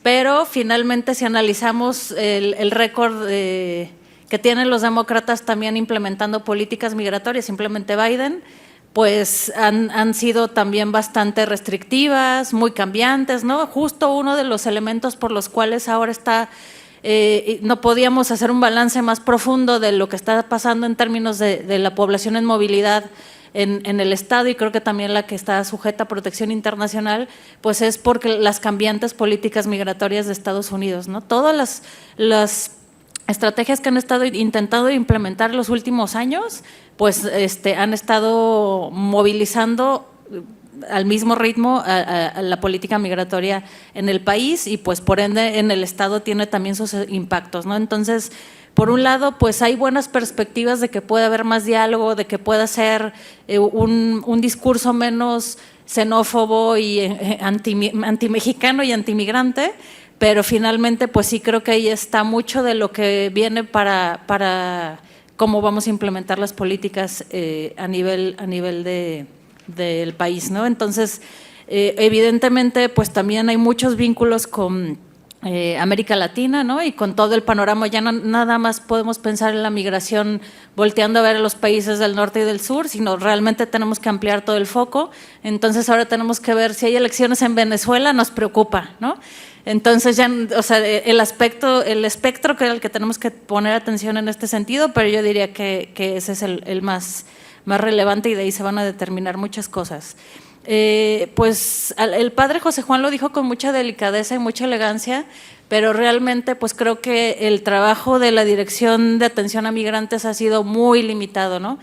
pero finalmente si analizamos el récord que tienen los demócratas también implementando políticas migratorias, simplemente Biden, pues han sido también bastante restrictivas, muy cambiantes, ¿no? Justo uno de los elementos por los cuales ahora no podíamos hacer un balance más profundo de lo que está pasando en términos de la población en movilidad en el Estado, y creo que también la que está sujeta a protección internacional, pues es porque las cambiantes políticas migratorias de Estados Unidos, ¿no? Todas las estrategias que han estado intentando implementar en los últimos años, pues han estado movilizando al mismo ritmo a la política migratoria en el país, y pues por ende en el Estado tiene también sus impactos, ¿no? Entonces, por un lado, pues hay buenas perspectivas de que pueda haber más diálogo, de que pueda ser un discurso menos xenófobo y antimexicano y antimigrante, pero finalmente pues sí creo que ahí está mucho de lo que viene para cómo vamos a implementar las políticas a nivel del país, ¿no? Entonces, evidentemente, pues también hay muchos vínculos con América Latina, ¿no? Y con todo el panorama, ya no, nada más podemos pensar en la migración volteando a ver a los países del norte y del sur, sino realmente tenemos que ampliar todo el foco. Entonces ahora tenemos que ver si hay elecciones en Venezuela, nos preocupa, ¿no? Entonces ya, o sea, el espectro que es el que tenemos que poner atención en este sentido, pero yo diría que ese es el más relevante y de ahí se van a determinar muchas cosas. Pues el padre José Juan lo dijo con mucha delicadeza y mucha elegancia, pero realmente pues creo que el trabajo de la Dirección de Atención a Migrantes ha sido muy limitado, ¿no?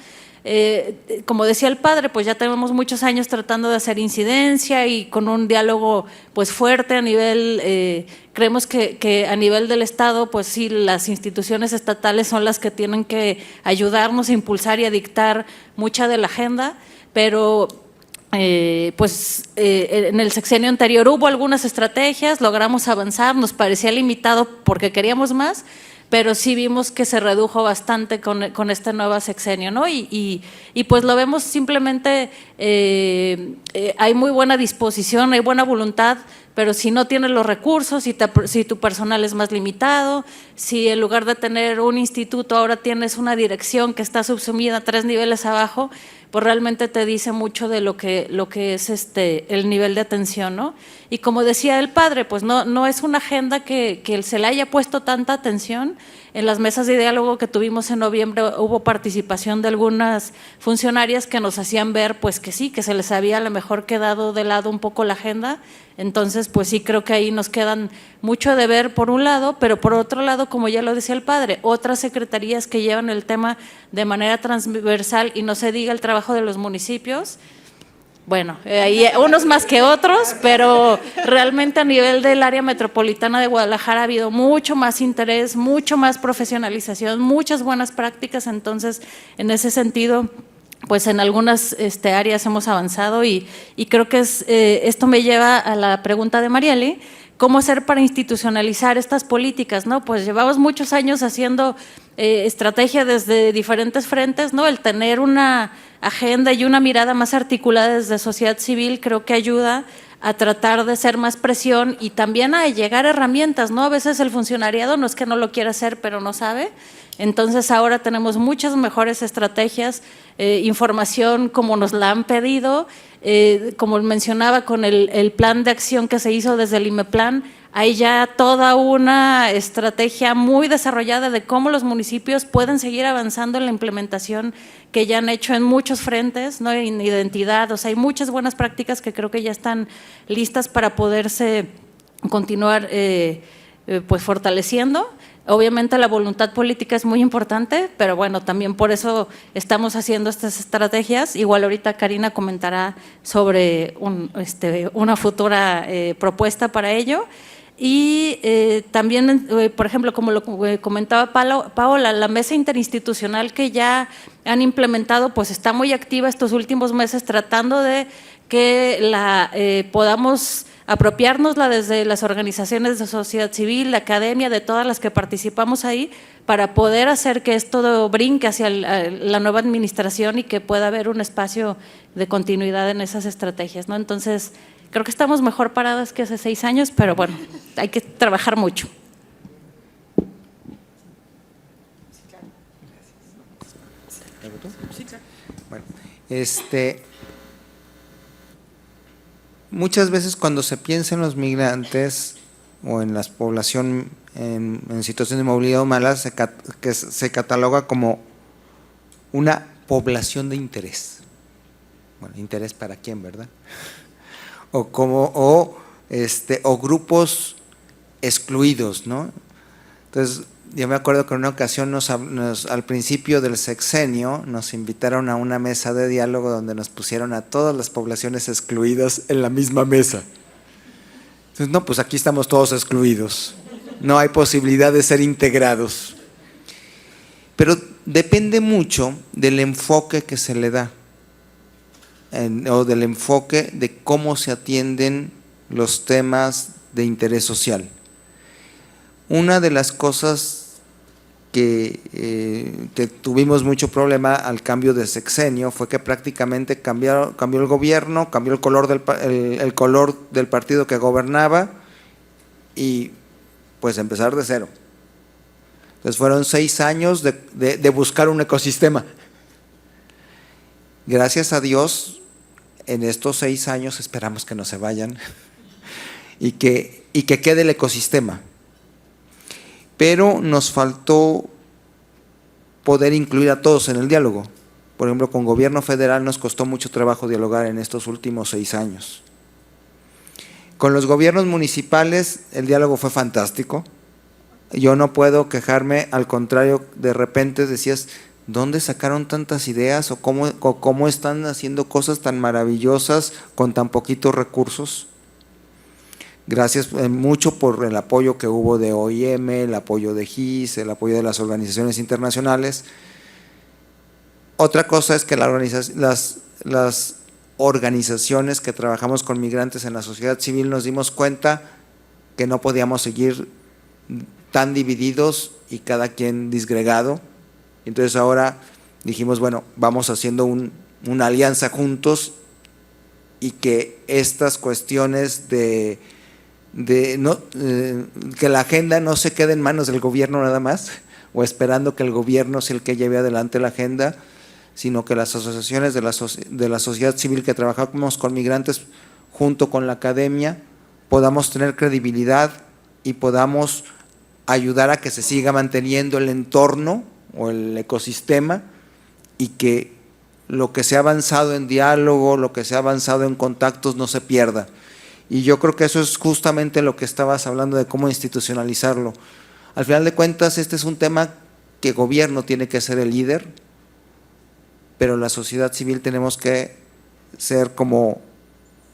Como decía el padre, pues ya tenemos muchos años tratando de hacer incidencia y con un diálogo pues fuerte a nivel, creemos que a nivel del Estado, pues sí, las instituciones estatales son las que tienen que ayudarnos a impulsar y a dictar mucha de la agenda, pero en el sexenio anterior hubo algunas estrategias, logramos avanzar, nos parecía limitado porque queríamos más, pero sí vimos que se redujo bastante con este nuevo sexenio, ¿no? Y pues lo vemos simplemente, hay muy buena disposición, hay buena voluntad, pero si no tienes los recursos, si tu personal es más limitado, si en lugar de tener un instituto ahora tienes una dirección que está subsumida 3 niveles abajo, pues realmente te dice mucho de lo que es el nivel de atención, ¿no? Y como decía el padre, pues no es una agenda que se le haya puesto tanta atención. En las mesas de diálogo que tuvimos en noviembre hubo participación de algunas funcionarias que nos hacían ver pues que sí, que se les había a lo mejor quedado de lado un poco la agenda. Entonces, pues sí creo que ahí nos quedan mucho de ver por un lado, pero por otro lado, como ya lo decía el padre, otras secretarías que llevan el tema de manera transversal y no se diga el trabajo de los municipios. Bueno, hay unos más que otros, pero realmente a nivel del área metropolitana de Guadalajara ha habido mucho más interés, mucho más profesionalización, muchas buenas prácticas. Entonces, en ese sentido, pues en algunas áreas hemos avanzado y creo que esto me lleva a la pregunta de Marieli, ¿cómo hacer para institucionalizar estas políticas, no? Pues llevamos muchos años haciendo estrategia desde diferentes frentes, ¿no? El tener una agenda y una mirada más articulada desde sociedad civil creo que ayuda a tratar de hacer más presión y también a llegar a herramientas, ¿no? A veces el funcionariado no es que no lo quiera hacer, pero no sabe. Entonces ahora tenemos muchas mejores estrategias, información como nos la han pedido, como mencionaba con el plan de acción que se hizo desde el IMEPLAN, hay ya toda una estrategia muy desarrollada de cómo los municipios pueden seguir avanzando en la implementación que ya han hecho en muchos frentes, ¿no? En identidad, o sea, hay muchas buenas prácticas que creo que ya están listas para poderse continuar pues fortaleciendo. Obviamente la voluntad política es muy importante, pero bueno, también por eso estamos haciendo estas estrategias. Igual ahorita Karina comentará sobre una futura propuesta para ello. Y también, por ejemplo, como lo comentaba Paola, la mesa interinstitucional que ya han implementado, pues está muy activa estos últimos meses tratando de que podamos apropiárnosla desde las organizaciones de sociedad civil, la academia, de todas las que participamos ahí, para poder hacer que esto brinque hacia la nueva administración y que pueda haber un espacio de continuidad en esas estrategias, ¿no? Entonces, creo que estamos mejor paradas que hace 6 años, pero bueno, hay que trabajar mucho. Bueno, muchas veces cuando se piensa en los migrantes o en la población en situación de movilidad humana, se cataloga como una población de interés. Bueno, interés para quién, ¿verdad? O grupos excluidos, ¿no? Entonces, yo me acuerdo que en una ocasión al principio del sexenio nos invitaron a una mesa de diálogo donde nos pusieron a todas las poblaciones excluidas en la misma mesa. Entonces, no, pues aquí estamos todos excluidos, no hay posibilidad de ser integrados. pero depende mucho del enfoque que se le da, o del enfoque de cómo se atienden los temas de interés social. Una de las cosas que tuvimos mucho problema al cambio de sexenio fue que prácticamente cambió el gobierno, cambió el color del partido que gobernaba y pues empezar de cero. Entonces fueron 6 años de buscar un ecosistema. Gracias a Dios, en estos 6 años esperamos que no se vayan y que quede el ecosistema. Pero nos faltó poder incluir a todos en el diálogo. Por ejemplo, con gobierno federal nos costó mucho trabajo dialogar en estos últimos 6 años. Con los gobiernos municipales el diálogo fue fantástico. Yo no puedo quejarme, al contrario, de repente decías, ¿dónde sacaron tantas ideas o cómo están haciendo cosas tan maravillosas con tan poquitos recursos? Gracias mucho por el apoyo que hubo de OIM, el apoyo de GIS, el apoyo de las organizaciones internacionales. Otra cosa es que las organizaciones que trabajamos con migrantes en la sociedad civil nos dimos cuenta que no podíamos seguir tan divididos y cada quien disgregado. Entonces ahora dijimos, bueno, vamos haciendo una alianza juntos y que estas cuestiones que la agenda no se quede en manos del gobierno nada más, o esperando que el gobierno sea el que lleve adelante la agenda, sino que las asociaciones de la sociedad civil que trabajamos con migrantes junto con la academia podamos tener credibilidad y podamos ayudar a que se siga manteniendo el entorno o el ecosistema y que lo que se ha avanzado en diálogo, lo que se ha avanzado en contactos no se pierda. Y yo creo que eso es justamente lo que estabas hablando de cómo institucionalizarlo. Al final de cuentas, este es un tema que el gobierno tiene que ser el líder, pero la sociedad civil tenemos que ser como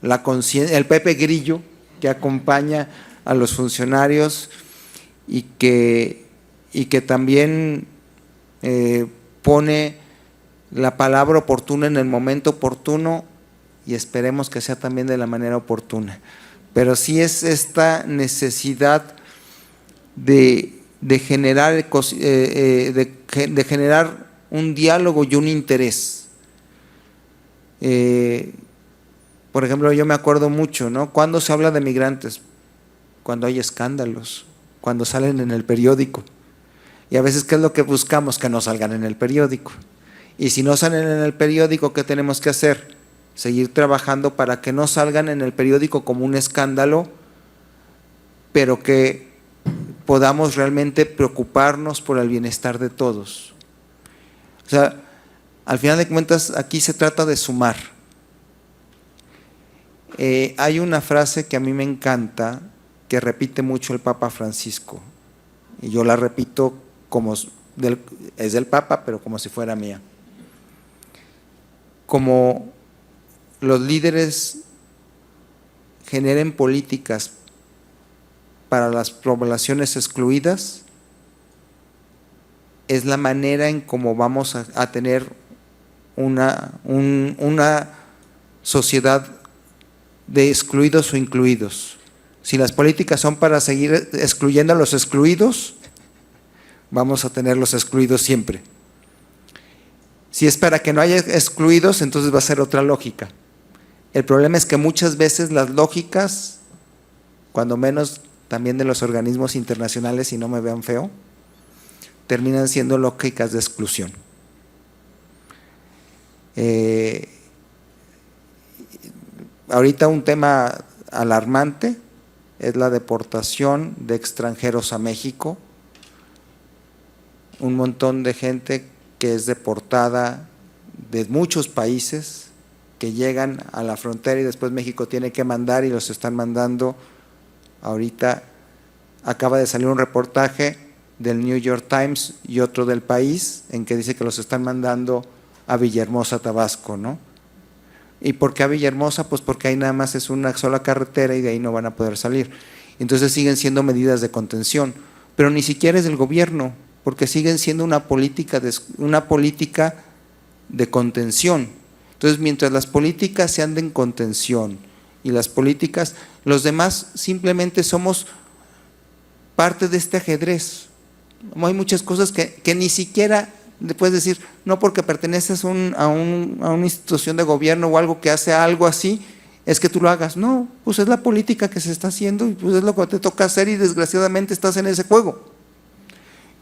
el Pepe Grillo que acompaña a los funcionarios y que también pone la palabra oportuna en el momento oportuno, y esperemos que sea también de la manera oportuna. Pero sí es esta necesidad de generar un diálogo y un interés. Por ejemplo, yo me acuerdo mucho, ¿no? Cuando se habla de migrantes, cuando hay escándalos, cuando salen en el periódico. Y a veces, ¿qué es lo que buscamos? Que no salgan en el periódico. Y si no salen en el periódico, ¿qué tenemos que hacer? Seguir trabajando para que no salgan en el periódico como un escándalo, pero que podamos realmente preocuparnos por el bienestar de todos. O sea, al final de cuentas, aquí se trata de sumar. Hay una frase que a mí me encanta, que repite mucho el Papa Francisco, y yo la repito es del Papa, pero como si fuera mía. Como los líderes generen políticas para las poblaciones excluidas, es la manera en cómo vamos a tener una sociedad de excluidos o incluidos. Si las políticas son para seguir excluyendo a los excluidos, vamos a tener los excluidos siempre. Si es para que no haya excluidos, entonces va a ser otra lógica. El problema es que muchas veces las lógicas, cuando menos también de los organismos internacionales, y no me vean feo, terminan siendo lógicas de exclusión. Ahorita un tema alarmante es la deportación de extranjeros a México. Un montón de gente que es deportada de muchos países, que llegan a la frontera y después México tiene que mandar, y los están mandando. Ahorita acaba de salir un reportaje del New York Times y otro del País en que dice que los están mandando a Villahermosa, Tabasco, ¿no? ¿Y por qué a Villahermosa? Pues porque ahí nada más es una sola carretera y de ahí no van a poder salir. Entonces siguen siendo medidas de contención, pero ni siquiera es del gobierno, porque siguen siendo una política de contención. Entonces, mientras las políticas sean de contención y las políticas, los demás simplemente somos parte de este ajedrez. Hay muchas cosas que ni siquiera le puedes decir, no porque perteneces a una institución de gobierno o algo que hace algo así, es que tú lo hagas. No, pues es la política que se está haciendo y pues es lo que te toca hacer y desgraciadamente estás en ese juego.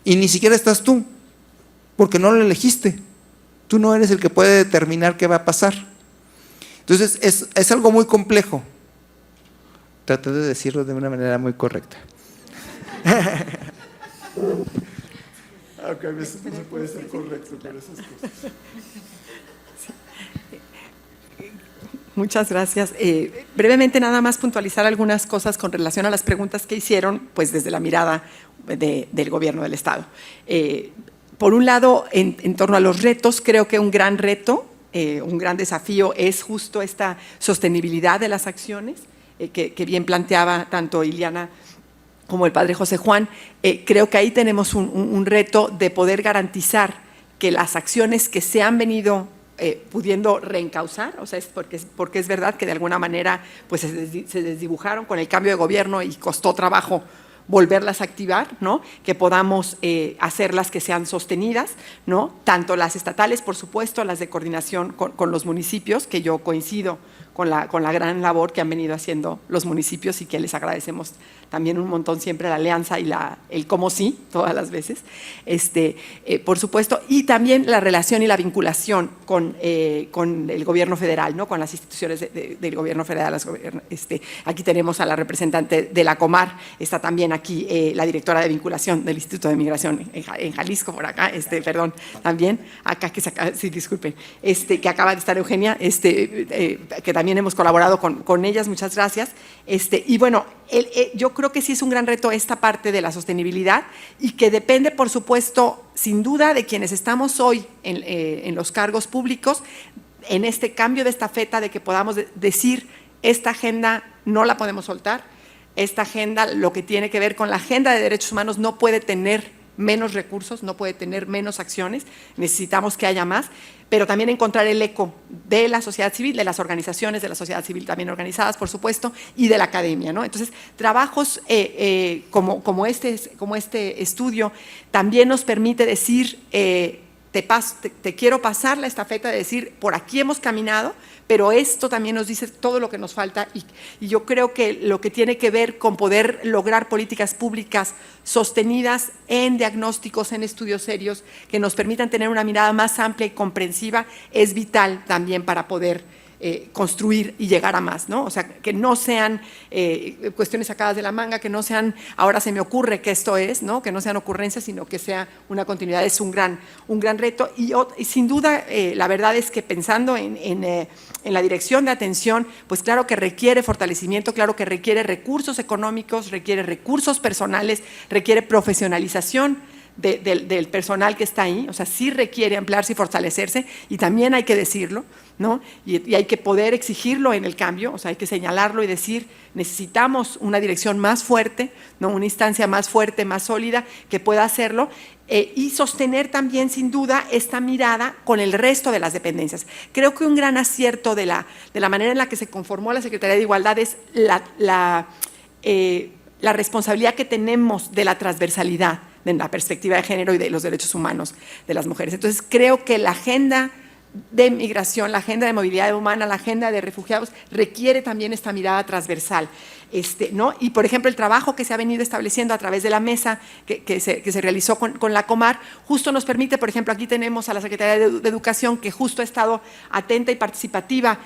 Y ni siquiera estás tú, porque no lo elegiste. Tú no eres el que puede determinar qué va a pasar. Entonces es algo muy complejo. Traté de decirlo de una manera muy correcta. Aunque a veces no se puede ser correcto con esas cosas. Muchas gracias. Brevemente nada más puntualizar algunas cosas con relación a las preguntas que hicieron, pues desde la mirada del gobierno del Estado. Por un lado, en torno a los retos, creo que un gran reto, un gran desafío es justo esta sostenibilidad de las acciones, que bien planteaba tanto Ileana como el padre José Juan. Creo que ahí tenemos un reto de poder garantizar que las acciones que se han venido pudiendo reencauzar, o sea, porque es verdad que de alguna manera pues, se desdibujaron con el cambio de gobierno y costó trabajo volverlas a activar, ¿no? Que podamos hacerlas que sean sostenidas, ¿no? Tanto las estatales, por supuesto, las de coordinación con los municipios, que yo coincido con la gran labor que han venido haciendo los municipios y que les agradecemos también un montón siempre la alianza y el cómo sí, todas las veces, por supuesto, y también la relación y la vinculación con el gobierno federal, ¿no? Con las instituciones del gobierno federal. Aquí tenemos a la representante de la Comar, está también aquí la directora de vinculación del Instituto de Migración en Jalisco, por acá, perdón, también, acá que se acaba, sí, disculpen, que acaba de estar Eugenia, que también hemos colaborado con ellas, muchas gracias, y bueno, yo creo que sí es un gran reto esta parte de la sostenibilidad y que depende, por supuesto, sin duda, de quienes estamos hoy en los cargos públicos, en este cambio de estafeta, de que podamos decir, esta agenda no la podemos soltar, esta agenda, lo que tiene que ver con la agenda de derechos humanos, no puede tener menos recursos, no puede tener menos acciones, necesitamos que haya más, pero también encontrar el eco de la sociedad civil, de las organizaciones de la sociedad civil también organizadas, por supuesto, y de la academia, ¿no? Entonces, trabajos como este estudio también nos permite decir, te quiero pasar la estafeta de decir, por aquí hemos caminado, pero esto también nos dice todo lo que nos falta y yo creo que lo que tiene que ver con poder lograr políticas públicas sostenidas en diagnósticos, en estudios serios, que nos permitan tener una mirada más amplia y comprensiva, es vital también para poder construir y llegar a más, ¿no? O sea, que no sean cuestiones sacadas de la manga, que no sean, ahora se me ocurre que esto es, ¿no? Que no sean ocurrencias, sino que sea una continuidad, es un gran reto y sin duda la verdad es que pensando en la dirección de atención, pues claro que requiere fortalecimiento, claro que requiere recursos económicos, requiere recursos personales, requiere profesionalización del personal que está ahí, o sea, sí requiere ampliarse y fortalecerse y también hay que decirlo, ¿no? Y hay que poder exigirlo en el cambio, o sea, hay que señalarlo y decir, necesitamos una dirección más fuerte, ¿no? Una instancia más fuerte, más sólida, que pueda hacerlo y sostener también, sin duda, esta mirada con el resto de las dependencias. Creo que un gran acierto de la manera en la que se conformó la Secretaría de Igualdad es la responsabilidad que tenemos de la transversalidad en la perspectiva de género y de los derechos humanos de las mujeres. Entonces, creo que la agenda de migración, la agenda de movilidad humana, la agenda de refugiados, requiere también esta mirada transversal, ¿no? Y, por ejemplo, el trabajo que se ha venido estableciendo a través de la mesa que se realizó con la Comar, justo nos permite, por ejemplo, aquí tenemos a la Secretaría de Educación, que justo ha estado atenta y participativa,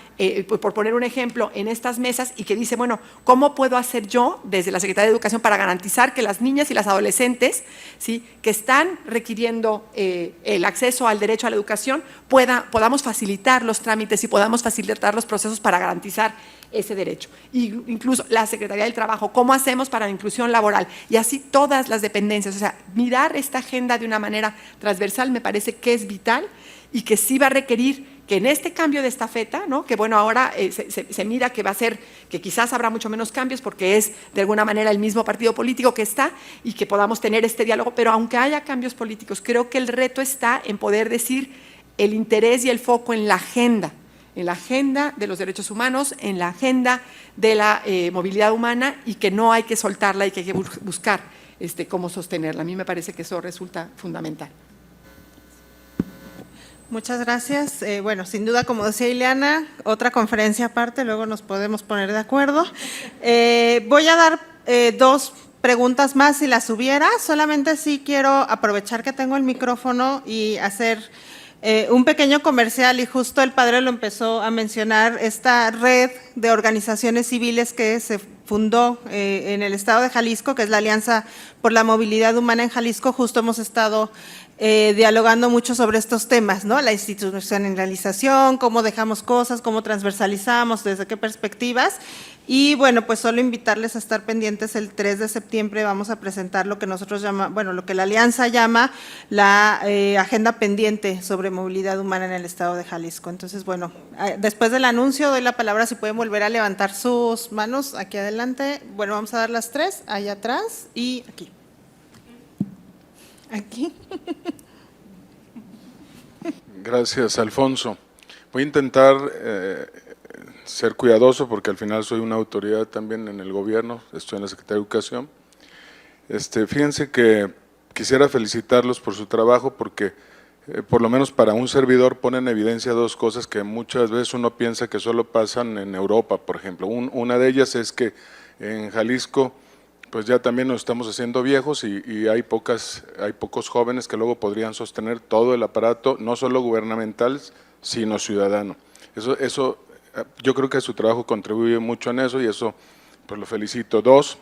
por poner un ejemplo, en estas mesas, y que dice, bueno, ¿cómo puedo hacer yo, desde la Secretaría de Educación, para garantizar que las niñas y las adolescentes, ¿sí?, que están requiriendo el acceso al derecho a la educación, podamos facilitar los trámites y podamos facilitar los procesos para garantizar ese derecho? Y incluso la Secretaría del Trabajo, ¿cómo hacemos para la inclusión laboral? Y así todas las dependencias, o sea, mirar esta agenda de una manera transversal me parece que es vital y que sí va a requerir que en este cambio de estafeta, ¿no? Que bueno, ahora se mira que va a ser, que quizás habrá mucho menos cambios porque es de alguna manera el mismo partido político que está y que podamos tener este diálogo, pero aunque haya cambios políticos, creo que el reto está en poder decir el interés y el foco en la agenda de los derechos humanos, en la agenda de la movilidad humana y que no hay que soltarla y que hay que buscar cómo sostenerla. A mí me parece que eso resulta fundamental. Muchas gracias. Bueno, sin duda, como decía Ileana, otra conferencia aparte, luego nos podemos poner de acuerdo. Voy a dar 2 preguntas más si las hubiera. Solamente sí quiero aprovechar que tengo el micrófono y hacer un pequeño comercial, y justo el padre lo empezó a mencionar, esta red de organizaciones civiles que se fundó en el estado de Jalisco, que es la Alianza por la Movilidad Humana en Jalisco. Justo hemos estado dialogando mucho sobre estos temas, ¿no? La institucionalización, cómo dejamos cosas, cómo transversalizamos, desde qué perspectivas. Y bueno, pues solo invitarles a estar pendientes. El 3 de septiembre vamos a presentar lo que nosotros lo que la Alianza llama la agenda pendiente sobre movilidad humana en el estado de Jalisco. Entonces, bueno, después del anuncio doy la palabra, si pueden volver a levantar sus manos aquí adelante. Bueno, vamos a dar las 3, allá atrás y aquí. Aquí. Gracias, Alfonso. Voy a intentar ser cuidadoso porque al final soy una autoridad también en el gobierno, estoy en la Secretaría de Educación. Fíjense que quisiera felicitarlos por su trabajo porque por lo menos para un servidor pone en evidencia 2 cosas que muchas veces uno piensa que solo pasan en Europa, por ejemplo. Una de ellas es que en Jalisco pues ya también nos estamos haciendo viejos y hay pocos jóvenes que luego podrían sostener todo el aparato, no solo gubernamental, sino ciudadano. Eso yo creo que su trabajo contribuye mucho en eso y eso pues lo felicito. 2,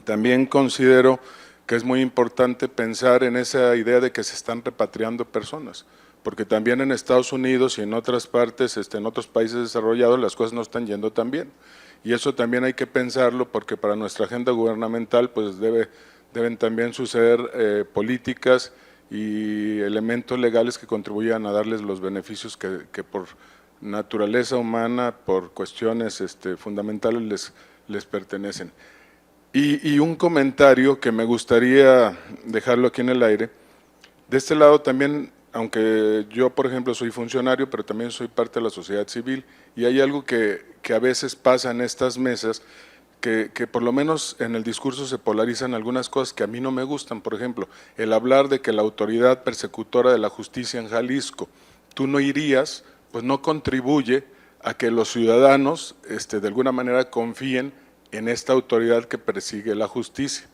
también considero que es muy importante pensar en esa idea de que se están repatriando personas, porque también en Estados Unidos y en otras partes, en otros países desarrollados, las cosas no están yendo tan bien. Y eso también hay que pensarlo porque para nuestra agenda gubernamental pues deben también suceder políticas y elementos legales que contribuyan a darles los beneficios que por naturaleza humana, por cuestiones fundamentales les pertenecen. Y un comentario que me gustaría dejarlo aquí en el aire, de este lado también, aunque yo por ejemplo soy funcionario, pero también soy parte de la sociedad civil y hay algo que a veces pasa en estas mesas, que por lo menos en el discurso se polarizan algunas cosas que a mí no me gustan. Por ejemplo, el hablar de que la autoridad persecutora de la justicia en Jalisco, tú no irías, pues no contribuye a que los ciudadanos de alguna manera confíen en esta autoridad que persigue la justicia.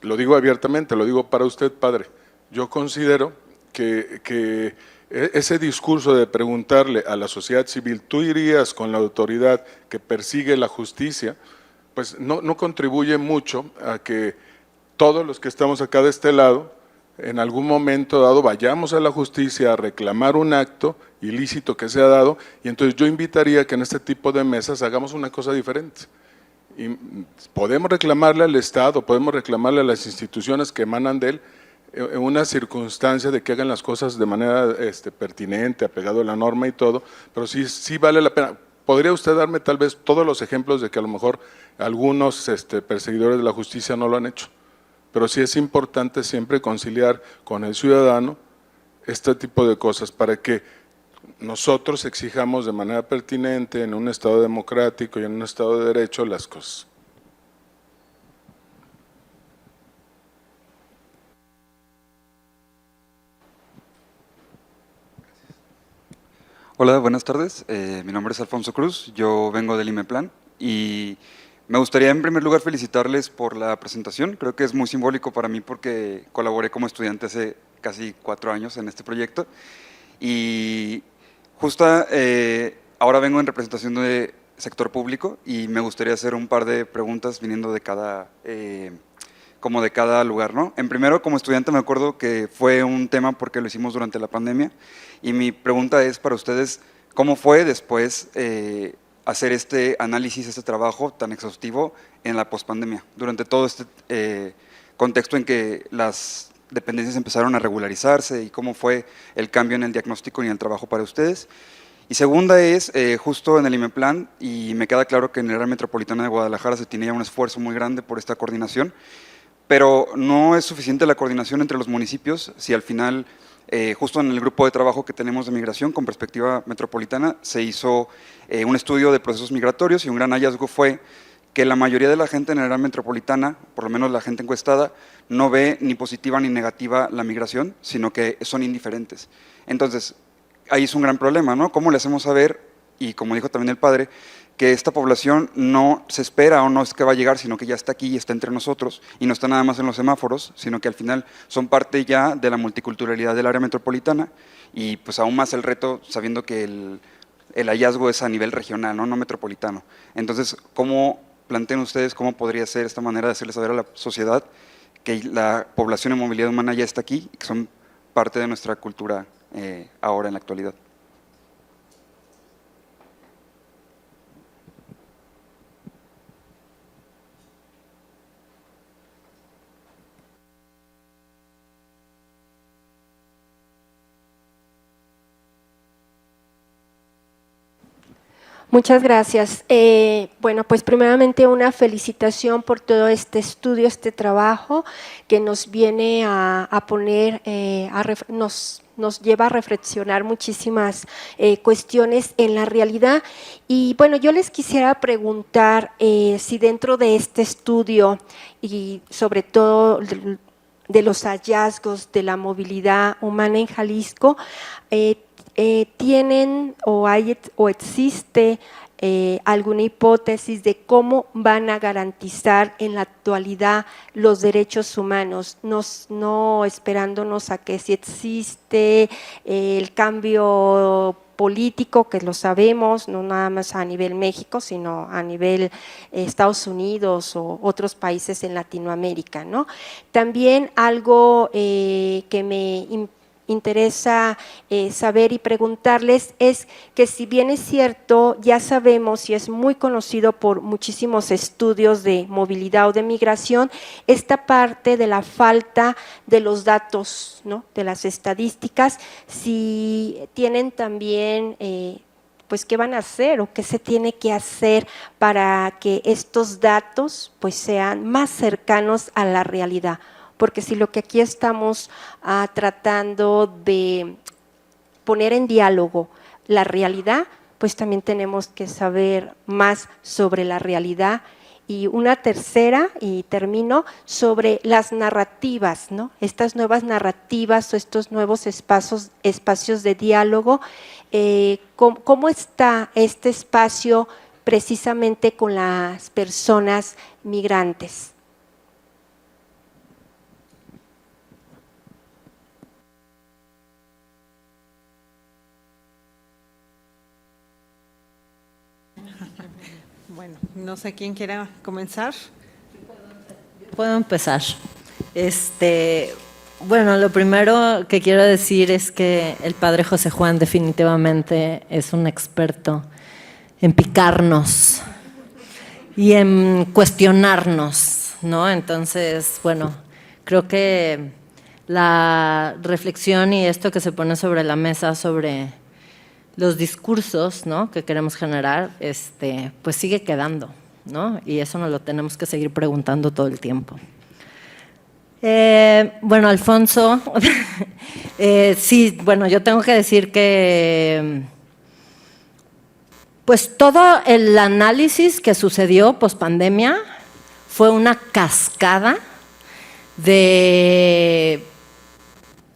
Lo digo abiertamente, lo digo para usted, padre. Yo considero que ese discurso de preguntarle a la sociedad civil, ¿tú irías con la autoridad que persigue la justicia? Pues no contribuye mucho a que todos los que estamos acá de este lado, en algún momento dado, vayamos a la justicia a reclamar un acto ilícito que se ha dado, y entonces yo invitaría que en este tipo de mesas hagamos una cosa diferente. Y podemos reclamarle al Estado, podemos reclamarle a las instituciones que emanan de él, en una circunstancia de que hagan las cosas de manera pertinente, apegado a la norma y todo, pero sí vale la pena. ¿Podría usted darme tal vez todos los ejemplos de que a lo mejor algunos perseguidores de la justicia no lo han hecho? Pero sí es importante siempre conciliar con el ciudadano este tipo de cosas para que nosotros exijamos de manera pertinente en un Estado democrático y en un Estado de Derecho las cosas. Hola, buenas tardes. Mi nombre es Alfonso Cruz, yo vengo del IMEPLAN y me gustaría en primer lugar felicitarles por la presentación. Creo que es muy simbólico para mí porque colaboré como estudiante hace casi 4 años en este proyecto y justo ahora vengo en representación de sector público y me gustaría hacer un par de preguntas viniendo de cada lugar, ¿no? En primero, como estudiante me acuerdo que fue un tema porque lo hicimos durante la pandemia y mi pregunta es para ustedes, ¿cómo fue después hacer este análisis, este trabajo tan exhaustivo en la pospandemia? Durante todo este contexto en que las dependencias empezaron a regularizarse y cómo fue el cambio en el diagnóstico y en el trabajo para ustedes. Y segunda es, justo en el IMEPLAN, y me queda claro que en el área metropolitana de Guadalajara se tiene ya un esfuerzo muy grande por esta coordinación, pero no es suficiente la coordinación entre los municipios si al final, justo en el grupo de trabajo que tenemos de migración con perspectiva metropolitana, se hizo un estudio de procesos migratorios y un gran hallazgo fue que la mayoría de la gente en el área metropolitana, por lo menos la gente encuestada, no ve ni positiva ni negativa la migración, sino que son indiferentes. Entonces, ahí es un gran problema, ¿no? ¿Cómo le hacemos saber, y como dijo también el padre, que esta población no se espera o no es que va a llegar, sino que ya está aquí y está entre nosotros, y no está nada más en los semáforos, sino que al final son parte ya de la multiculturalidad del área metropolitana, y pues aún más el reto, sabiendo que el hallazgo es a nivel regional, no metropolitano. Entonces, ¿cómo plantean ustedes cómo podría ser esta manera de hacerle saber a la sociedad que la población en movilidad humana ya está aquí y que son parte de nuestra cultura ahora en la actualidad? Muchas gracias. Bueno, pues primeramente una felicitación por todo este estudio, este trabajo que nos viene a poner, nos lleva a reflexionar muchísimas cuestiones en la realidad. Y bueno, yo les quisiera preguntar si dentro de este estudio y sobre todo de los hallazgos de la movilidad humana en Jalisco, tienen o existe alguna hipótesis de cómo van a garantizar en la actualidad los derechos humanos, no esperándonos a que si existe el cambio político, que lo sabemos, no nada más a nivel México, sino a nivel Estados Unidos o otros países en Latinoamérica, ¿no? También algo que me interesa saber y preguntarles es que si bien es cierto, ya sabemos y es muy conocido por muchísimos estudios de movilidad o de migración, esta parte de la falta de los datos, ¿no?, de las estadísticas, si tienen también pues qué van a hacer o qué se tiene que hacer para que estos datos pues sean más cercanos a la realidad. Porque si lo que aquí estamos tratando de poner en diálogo la realidad, pues también tenemos que saber más sobre la realidad. Y una tercera, y termino, sobre las narrativas, ¿no? Estas nuevas narrativas o estos nuevos espacios de diálogo, ¿cómo está este espacio precisamente con las personas migrantes? Bueno, no sé quién quiera comenzar. Puedo empezar. Bueno, lo primero que quiero decir es que el padre José Juan definitivamente es un experto en picarnos y en cuestionarnos, ¿no? Entonces, bueno, creo que la reflexión y esto que se pone sobre la mesa sobre los discursos, ¿no?, que queremos generar, pues sigue quedando, ¿no? Y eso nos lo tenemos que seguir preguntando todo el tiempo. Bueno, Alfonso, sí, bueno, yo tengo que decir que pues todo el análisis que sucedió pospandemia fue una cascada de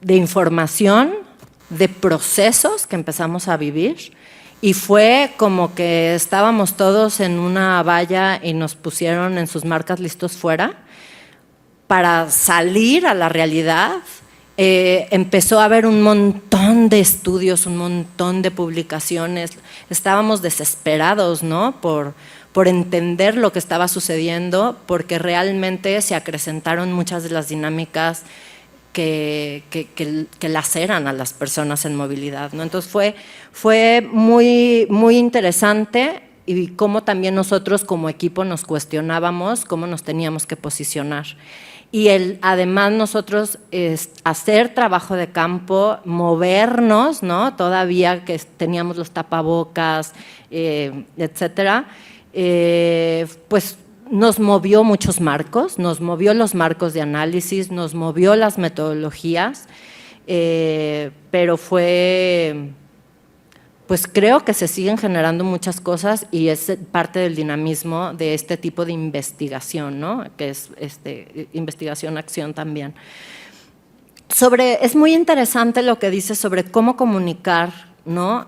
información, de procesos que empezamos a vivir, y fue como que estábamos todos en una valla y nos pusieron en sus marcas listos fuera para salir a la realidad. Empezó a haber un montón de estudios, un montón de publicaciones, estábamos desesperados, ¿no?, por entender lo que estaba sucediendo, porque realmente se acrecentaron muchas de las dinámicas que laceran a las personas en movilidad, ¿no? Entonces fue muy, muy interesante, y cómo también nosotros como equipo nos cuestionábamos cómo nos teníamos que posicionar. Y además nosotros hacer trabajo de campo, movernos, ¿no? Todavía que teníamos los tapabocas, etcétera, pues nos movió muchos marcos, nos movió los marcos de análisis, nos movió las metodologías, pero fue, pues creo que se siguen generando muchas cosas y es parte del dinamismo de este tipo de investigación, ¿no? Que es investigación-acción también. Es muy interesante lo que dice sobre cómo comunicar, ¿no?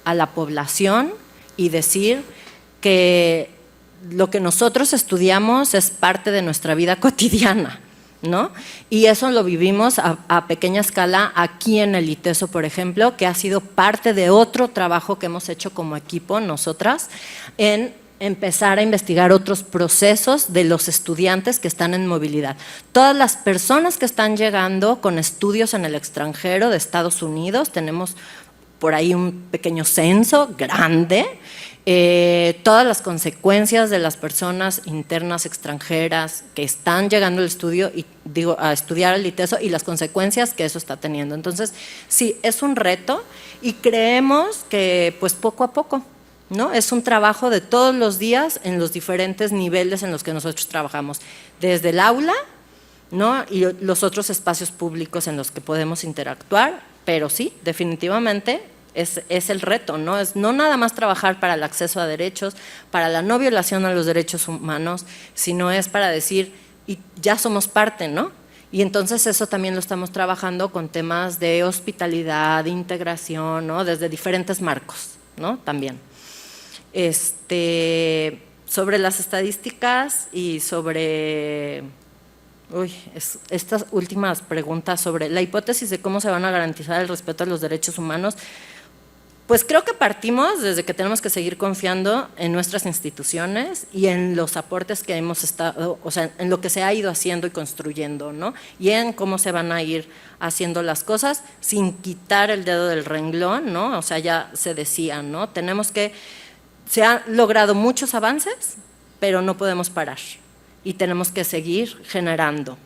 A la población y decir que lo que nosotros estudiamos es parte de nuestra vida cotidiana, ¿no? Y eso lo vivimos a pequeña escala aquí en el ITESO, por ejemplo, que ha sido parte de otro trabajo que hemos hecho como equipo nosotras en empezar a investigar otros procesos de los estudiantes que están en movilidad. Todas las personas que están llegando con estudios en el extranjero de Estados Unidos, tenemos por ahí un pequeño censo grande, todas las consecuencias de las personas internas extranjeras que están llegando al estudio a estudiar el ITESO y las consecuencias que eso está teniendo. Entonces, sí, es un reto y creemos que pues poco a poco, ¿no? Es un trabajo de todos los días en los diferentes niveles en los que nosotros trabajamos, desde el aula, ¿no? Y los otros espacios públicos en los que podemos interactuar, pero sí, definitivamente es el reto, ¿no? Es no nada más trabajar para el acceso a derechos, para la no violación a los derechos humanos, sino es para decir, y ya somos parte, ¿no? Y entonces eso también lo estamos trabajando con temas de hospitalidad, de integración, ¿no? Desde diferentes marcos, ¿no? También. Sobre las estadísticas y sobre estas últimas preguntas sobre la hipótesis de cómo se van a garantizar el respeto a los derechos humanos, pues creo que partimos desde que tenemos que seguir confiando en nuestras instituciones y en los aportes que hemos estado, o sea, en lo que se ha ido haciendo y construyendo, ¿no? Y en cómo se van a ir haciendo las cosas sin quitar el dedo del renglón, ¿no? O sea, ya se decía, ¿no? Se han logrado muchos avances, pero no podemos parar y tenemos que seguir generando,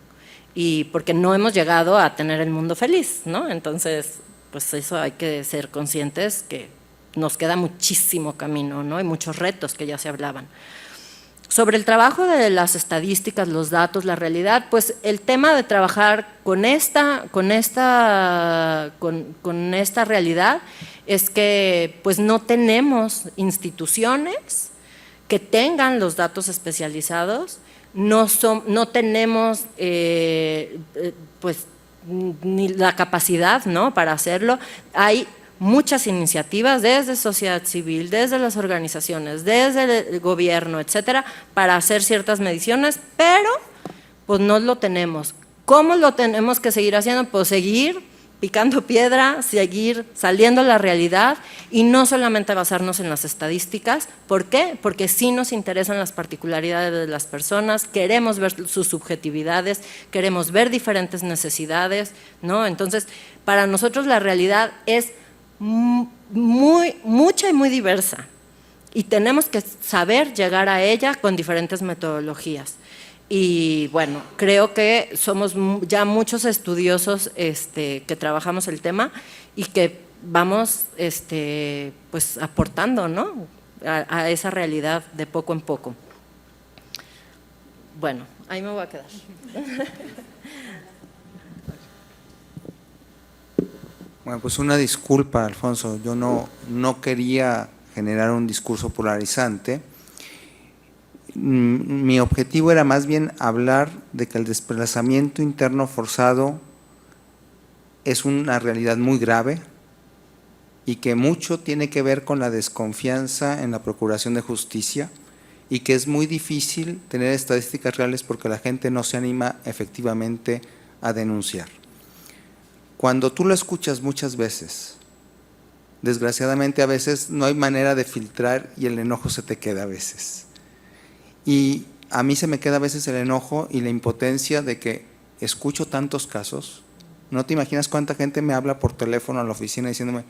y porque no hemos llegado a tener el mundo feliz, ¿no? Entonces, pues eso hay que ser conscientes que nos queda muchísimo camino, ¿no? Hay muchos retos que ya se hablaban. Sobre el trabajo de las estadísticas, los datos, la realidad, pues el tema de trabajar con esta realidad es que pues no tenemos instituciones que tengan los datos especializados, no tenemos pues ni la capacidad, ¿no?, para hacerlo. Hay muchas iniciativas desde sociedad civil, desde las organizaciones, desde el gobierno, etcétera, para hacer ciertas mediciones, pero pues no lo tenemos. ¿Cómo lo tenemos que seguir haciendo? Pues seguir picando piedra, seguir saliendo a la realidad y no solamente basarnos en las estadísticas. ¿Por qué? Porque sí nos interesan las particularidades de las personas, queremos ver sus subjetividades, queremos ver diferentes necesidades, ¿no? Entonces, para nosotros la realidad es mucha y muy diversa y tenemos que saber llegar a ella con diferentes metodologías. Y bueno, creo que somos ya muchos estudiosos que trabajamos el tema y que vamos pues aportando, ¿no?, a esa realidad de poco en poco. Bueno, ahí me voy a quedar. Bueno, pues una disculpa, Alfonso, yo no quería generar un discurso polarizante. Mi objetivo era más bien hablar de que el desplazamiento interno forzado es una realidad muy grave y que mucho tiene que ver con la desconfianza en la procuración de justicia y que es muy difícil tener estadísticas reales porque la gente no se anima efectivamente a denunciar. Cuando tú lo escuchas muchas veces, desgraciadamente a veces no hay manera de filtrar y el enojo se te queda a veces. Y a mí se me queda a veces el enojo y la impotencia de que escucho tantos casos. No te imaginas cuánta gente me habla por teléfono a la oficina diciéndome,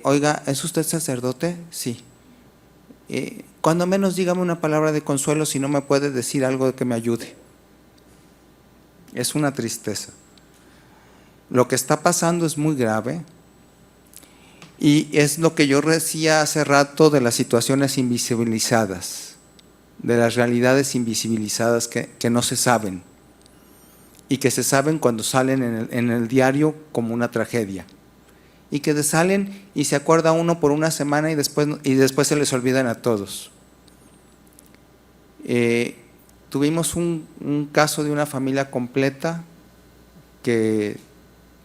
oiga, ¿es usted sacerdote? Sí. Cuando menos dígame una palabra de consuelo si no me puede decir algo que me ayude. Es una tristeza. Lo que está pasando es muy grave y es lo que yo decía hace rato de las situaciones invisibilizadas, de las realidades invisibilizadas que no se saben y que se saben cuando salen en el diario como una tragedia y que salen y se acuerda uno por una semana y después se les olvidan a todos. Tuvimos un caso de una familia completa que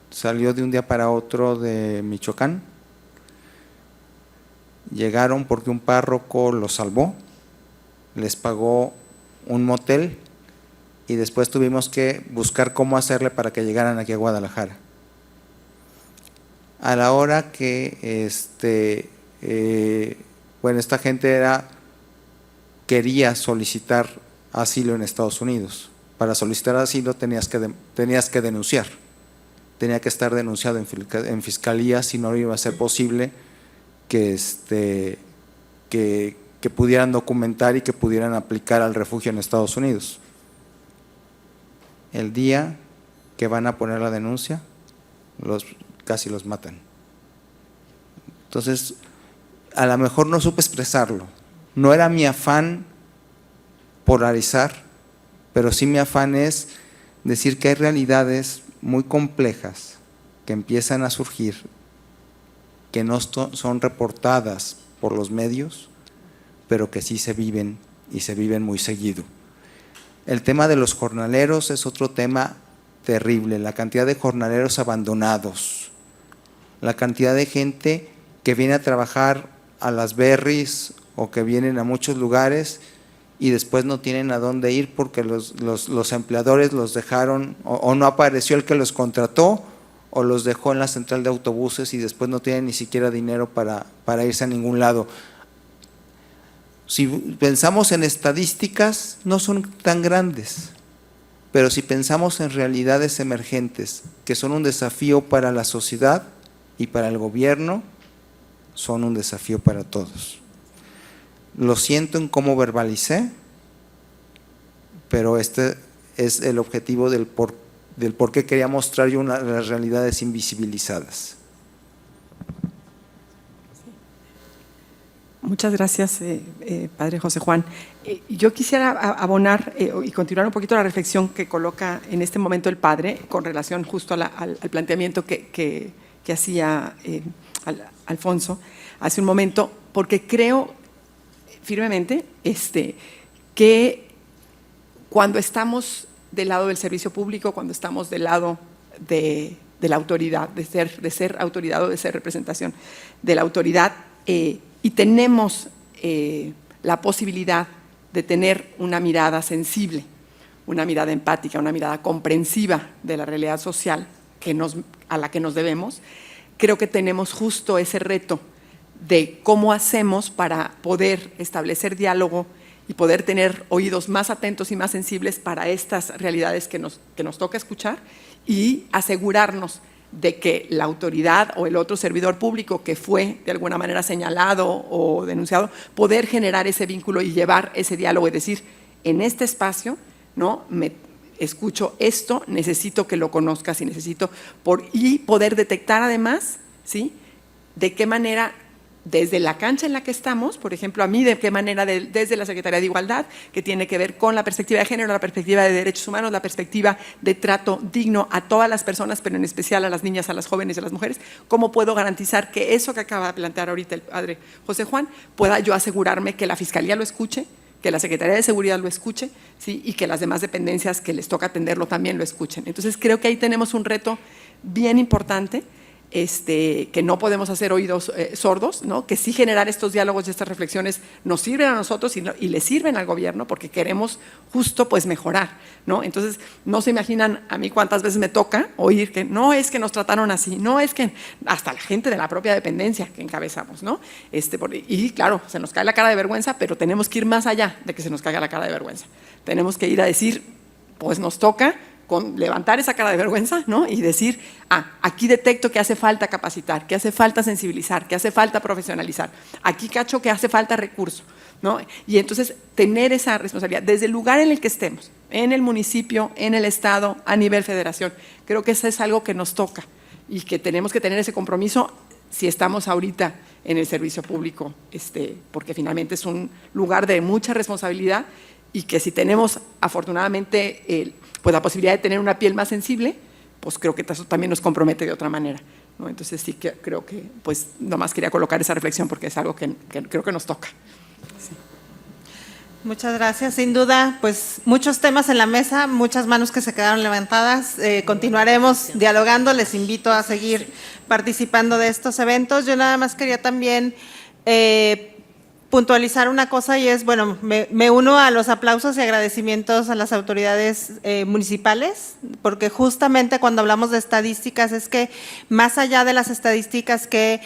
salió de un día para otro de Michoacán. Llegaron porque un párroco los salvó, les pagó un motel y después tuvimos que buscar cómo hacerle para que llegaran aquí a Guadalajara. A la hora que esta gente quería solicitar asilo en Estados Unidos. Para solicitar asilo tenías que denunciar, tenía que estar denunciado en fiscalía, si no iba a ser posible que pudieran documentar y que pudieran aplicar al refugio en Estados Unidos. El día que van a poner la denuncia, casi los matan. Entonces, a lo mejor no supe expresarlo. No era mi afán polarizar, pero sí mi afán es decir que hay realidades muy complejas que empiezan a surgir, que no son reportadas por los medios, pero que sí se viven y se viven muy seguido. El tema de los jornaleros es otro tema terrible, la cantidad de jornaleros abandonados, la cantidad de gente que viene a trabajar a las berries o que vienen a muchos lugares y después no tienen a dónde ir porque los empleadores los dejaron o no apareció el que los contrató o los dejó en la central de autobuses y después no tienen ni siquiera dinero para irse a ningún lado. Si pensamos en estadísticas, no son tan grandes, pero si pensamos en realidades emergentes que son un desafío para la sociedad y para el gobierno, son un desafío para todos. Lo siento en cómo verbalicé, pero este es el objetivo del por qué quería mostrar yo las realidades invisibilizadas. Muchas gracias, Padre José Juan. Yo quisiera abonar y continuar un poquito la reflexión que coloca en este momento el Padre con relación justo al planteamiento que hacía Alfonso hace un momento, porque creo firmemente que cuando estamos del lado del servicio público, cuando estamos del lado de la autoridad, de ser autoridad o de ser representación de la autoridad, y tenemos la posibilidad de tener una mirada sensible, una mirada empática, una mirada comprensiva de la realidad social a la que nos debemos, creo que tenemos justo ese reto de cómo hacemos para poder establecer diálogo y poder tener oídos más atentos y más sensibles para estas realidades que nos toca escuchar y asegurarnos de que la autoridad o el otro servidor público que fue de alguna manera señalado o denunciado, poder generar ese vínculo y llevar ese diálogo y decir, en este espacio, ¿no? Me escucho esto, necesito que lo conozcas y y poder detectar además, ¿sí? De qué manera desde la cancha en la que estamos, por ejemplo, a mí de qué manera desde la Secretaría de Igualdad, que tiene que ver con la perspectiva de género, la perspectiva de derechos humanos, la perspectiva de trato digno a todas las personas, pero en especial a las niñas, a las jóvenes y a las mujeres, ¿cómo puedo garantizar que eso que acaba de plantear ahorita el Padre José Juan, pueda yo asegurarme que la Fiscalía lo escuche, que la Secretaría de Seguridad lo escuche, ¿sí? Y que las demás dependencias que les toca atenderlo también lo escuchen? Entonces creo que ahí tenemos un reto bien importante, que no podemos hacer oídos sordos, ¿no? Que sí generar estos diálogos y estas reflexiones nos sirven a nosotros y le sirven al gobierno porque queremos justo pues mejorar, ¿no? Entonces no se imaginan a mí cuántas veces me toca oír que no es que nos trataron así, no es que hasta la gente de la propia dependencia que encabezamos, ¿no? Y claro, se nos cae la cara de vergüenza, pero tenemos que ir más allá de que se nos caiga la cara de vergüenza. Tenemos que ir a decir, pues nos toca con levantar esa cara de vergüenza, ¿no? Y decir, aquí detecto que hace falta capacitar, que hace falta sensibilizar, que hace falta profesionalizar, aquí cacho que hace falta recurso, ¿no? Y entonces tener esa responsabilidad desde el lugar en el que estemos, en el municipio, en el estado, a nivel federación. Creo que eso es algo que nos toca y que tenemos que tener ese compromiso si estamos ahorita en el servicio público, porque finalmente es un lugar de mucha responsabilidad y que si tenemos afortunadamente pues la posibilidad de tener una piel más sensible, pues creo que eso también nos compromete de otra manera, ¿no? Entonces sí que creo que pues nomás quería colocar esa reflexión porque es algo que creo que nos toca. Sí. Muchas gracias. Sin duda, pues muchos temas en la mesa, muchas manos que se quedaron levantadas. Continuaremos dialogando. Les invito a seguir participando de estos eventos. Yo nada más quería también puntualizar una cosa y es, bueno, me uno a los aplausos y agradecimientos a las autoridades municipales, porque justamente cuando hablamos de estadísticas es que más allá de las estadísticas que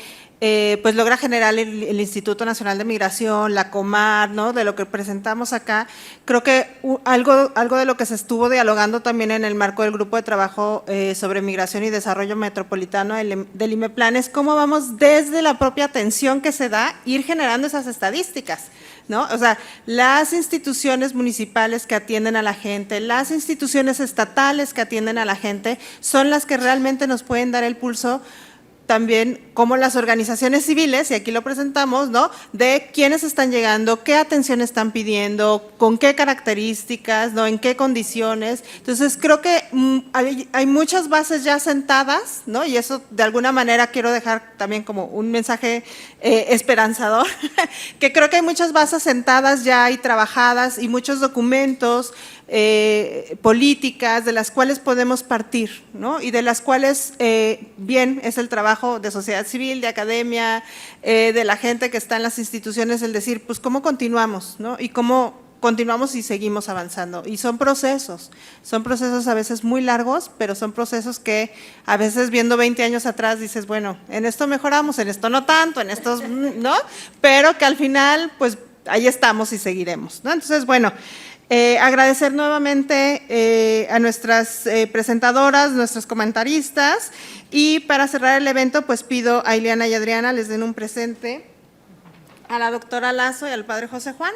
pues logra generar el Instituto Nacional de Migración, la Comar, ¿no? De lo que presentamos acá, creo que algo de lo que se estuvo dialogando también en el marco del grupo de trabajo sobre migración y desarrollo metropolitano del IMEPLAN es cómo vamos desde la propia atención que se da ir generando esas estadísticas, ¿no? O sea, las instituciones municipales que atienden a la gente, las instituciones estatales que atienden a la gente, son las que realmente nos pueden dar el pulso también como las organizaciones civiles, y aquí lo presentamos, ¿no? De quiénes están llegando, qué atención están pidiendo, con qué características, ¿no? En qué condiciones. Entonces, creo que hay muchas bases ya sentadas, ¿no? Y eso, de alguna manera, quiero dejar también como un mensaje esperanzador, que creo que hay muchas bases sentadas ya y trabajadas y muchos documentos, políticas de las cuales podemos partir, ¿no? Y de las cuales bien es el trabajo de sociedad civil, de academia, de la gente que está en las instituciones, el decir, pues cómo continuamos, ¿no? Y cómo continuamos y seguimos avanzando. Y son procesos a veces muy largos, pero son procesos que a veces viendo 20 años atrás dices, bueno, en esto mejoramos, en esto no tanto, en estos, ¿no? Pero que al final, pues ahí estamos y seguiremos, ¿no? Entonces, bueno, agradecer nuevamente a nuestras presentadoras, nuestros comentaristas, y para cerrar el evento pues pido a Ileana y Adriana les den un presente a la doctora Lazo y al padre José Juan.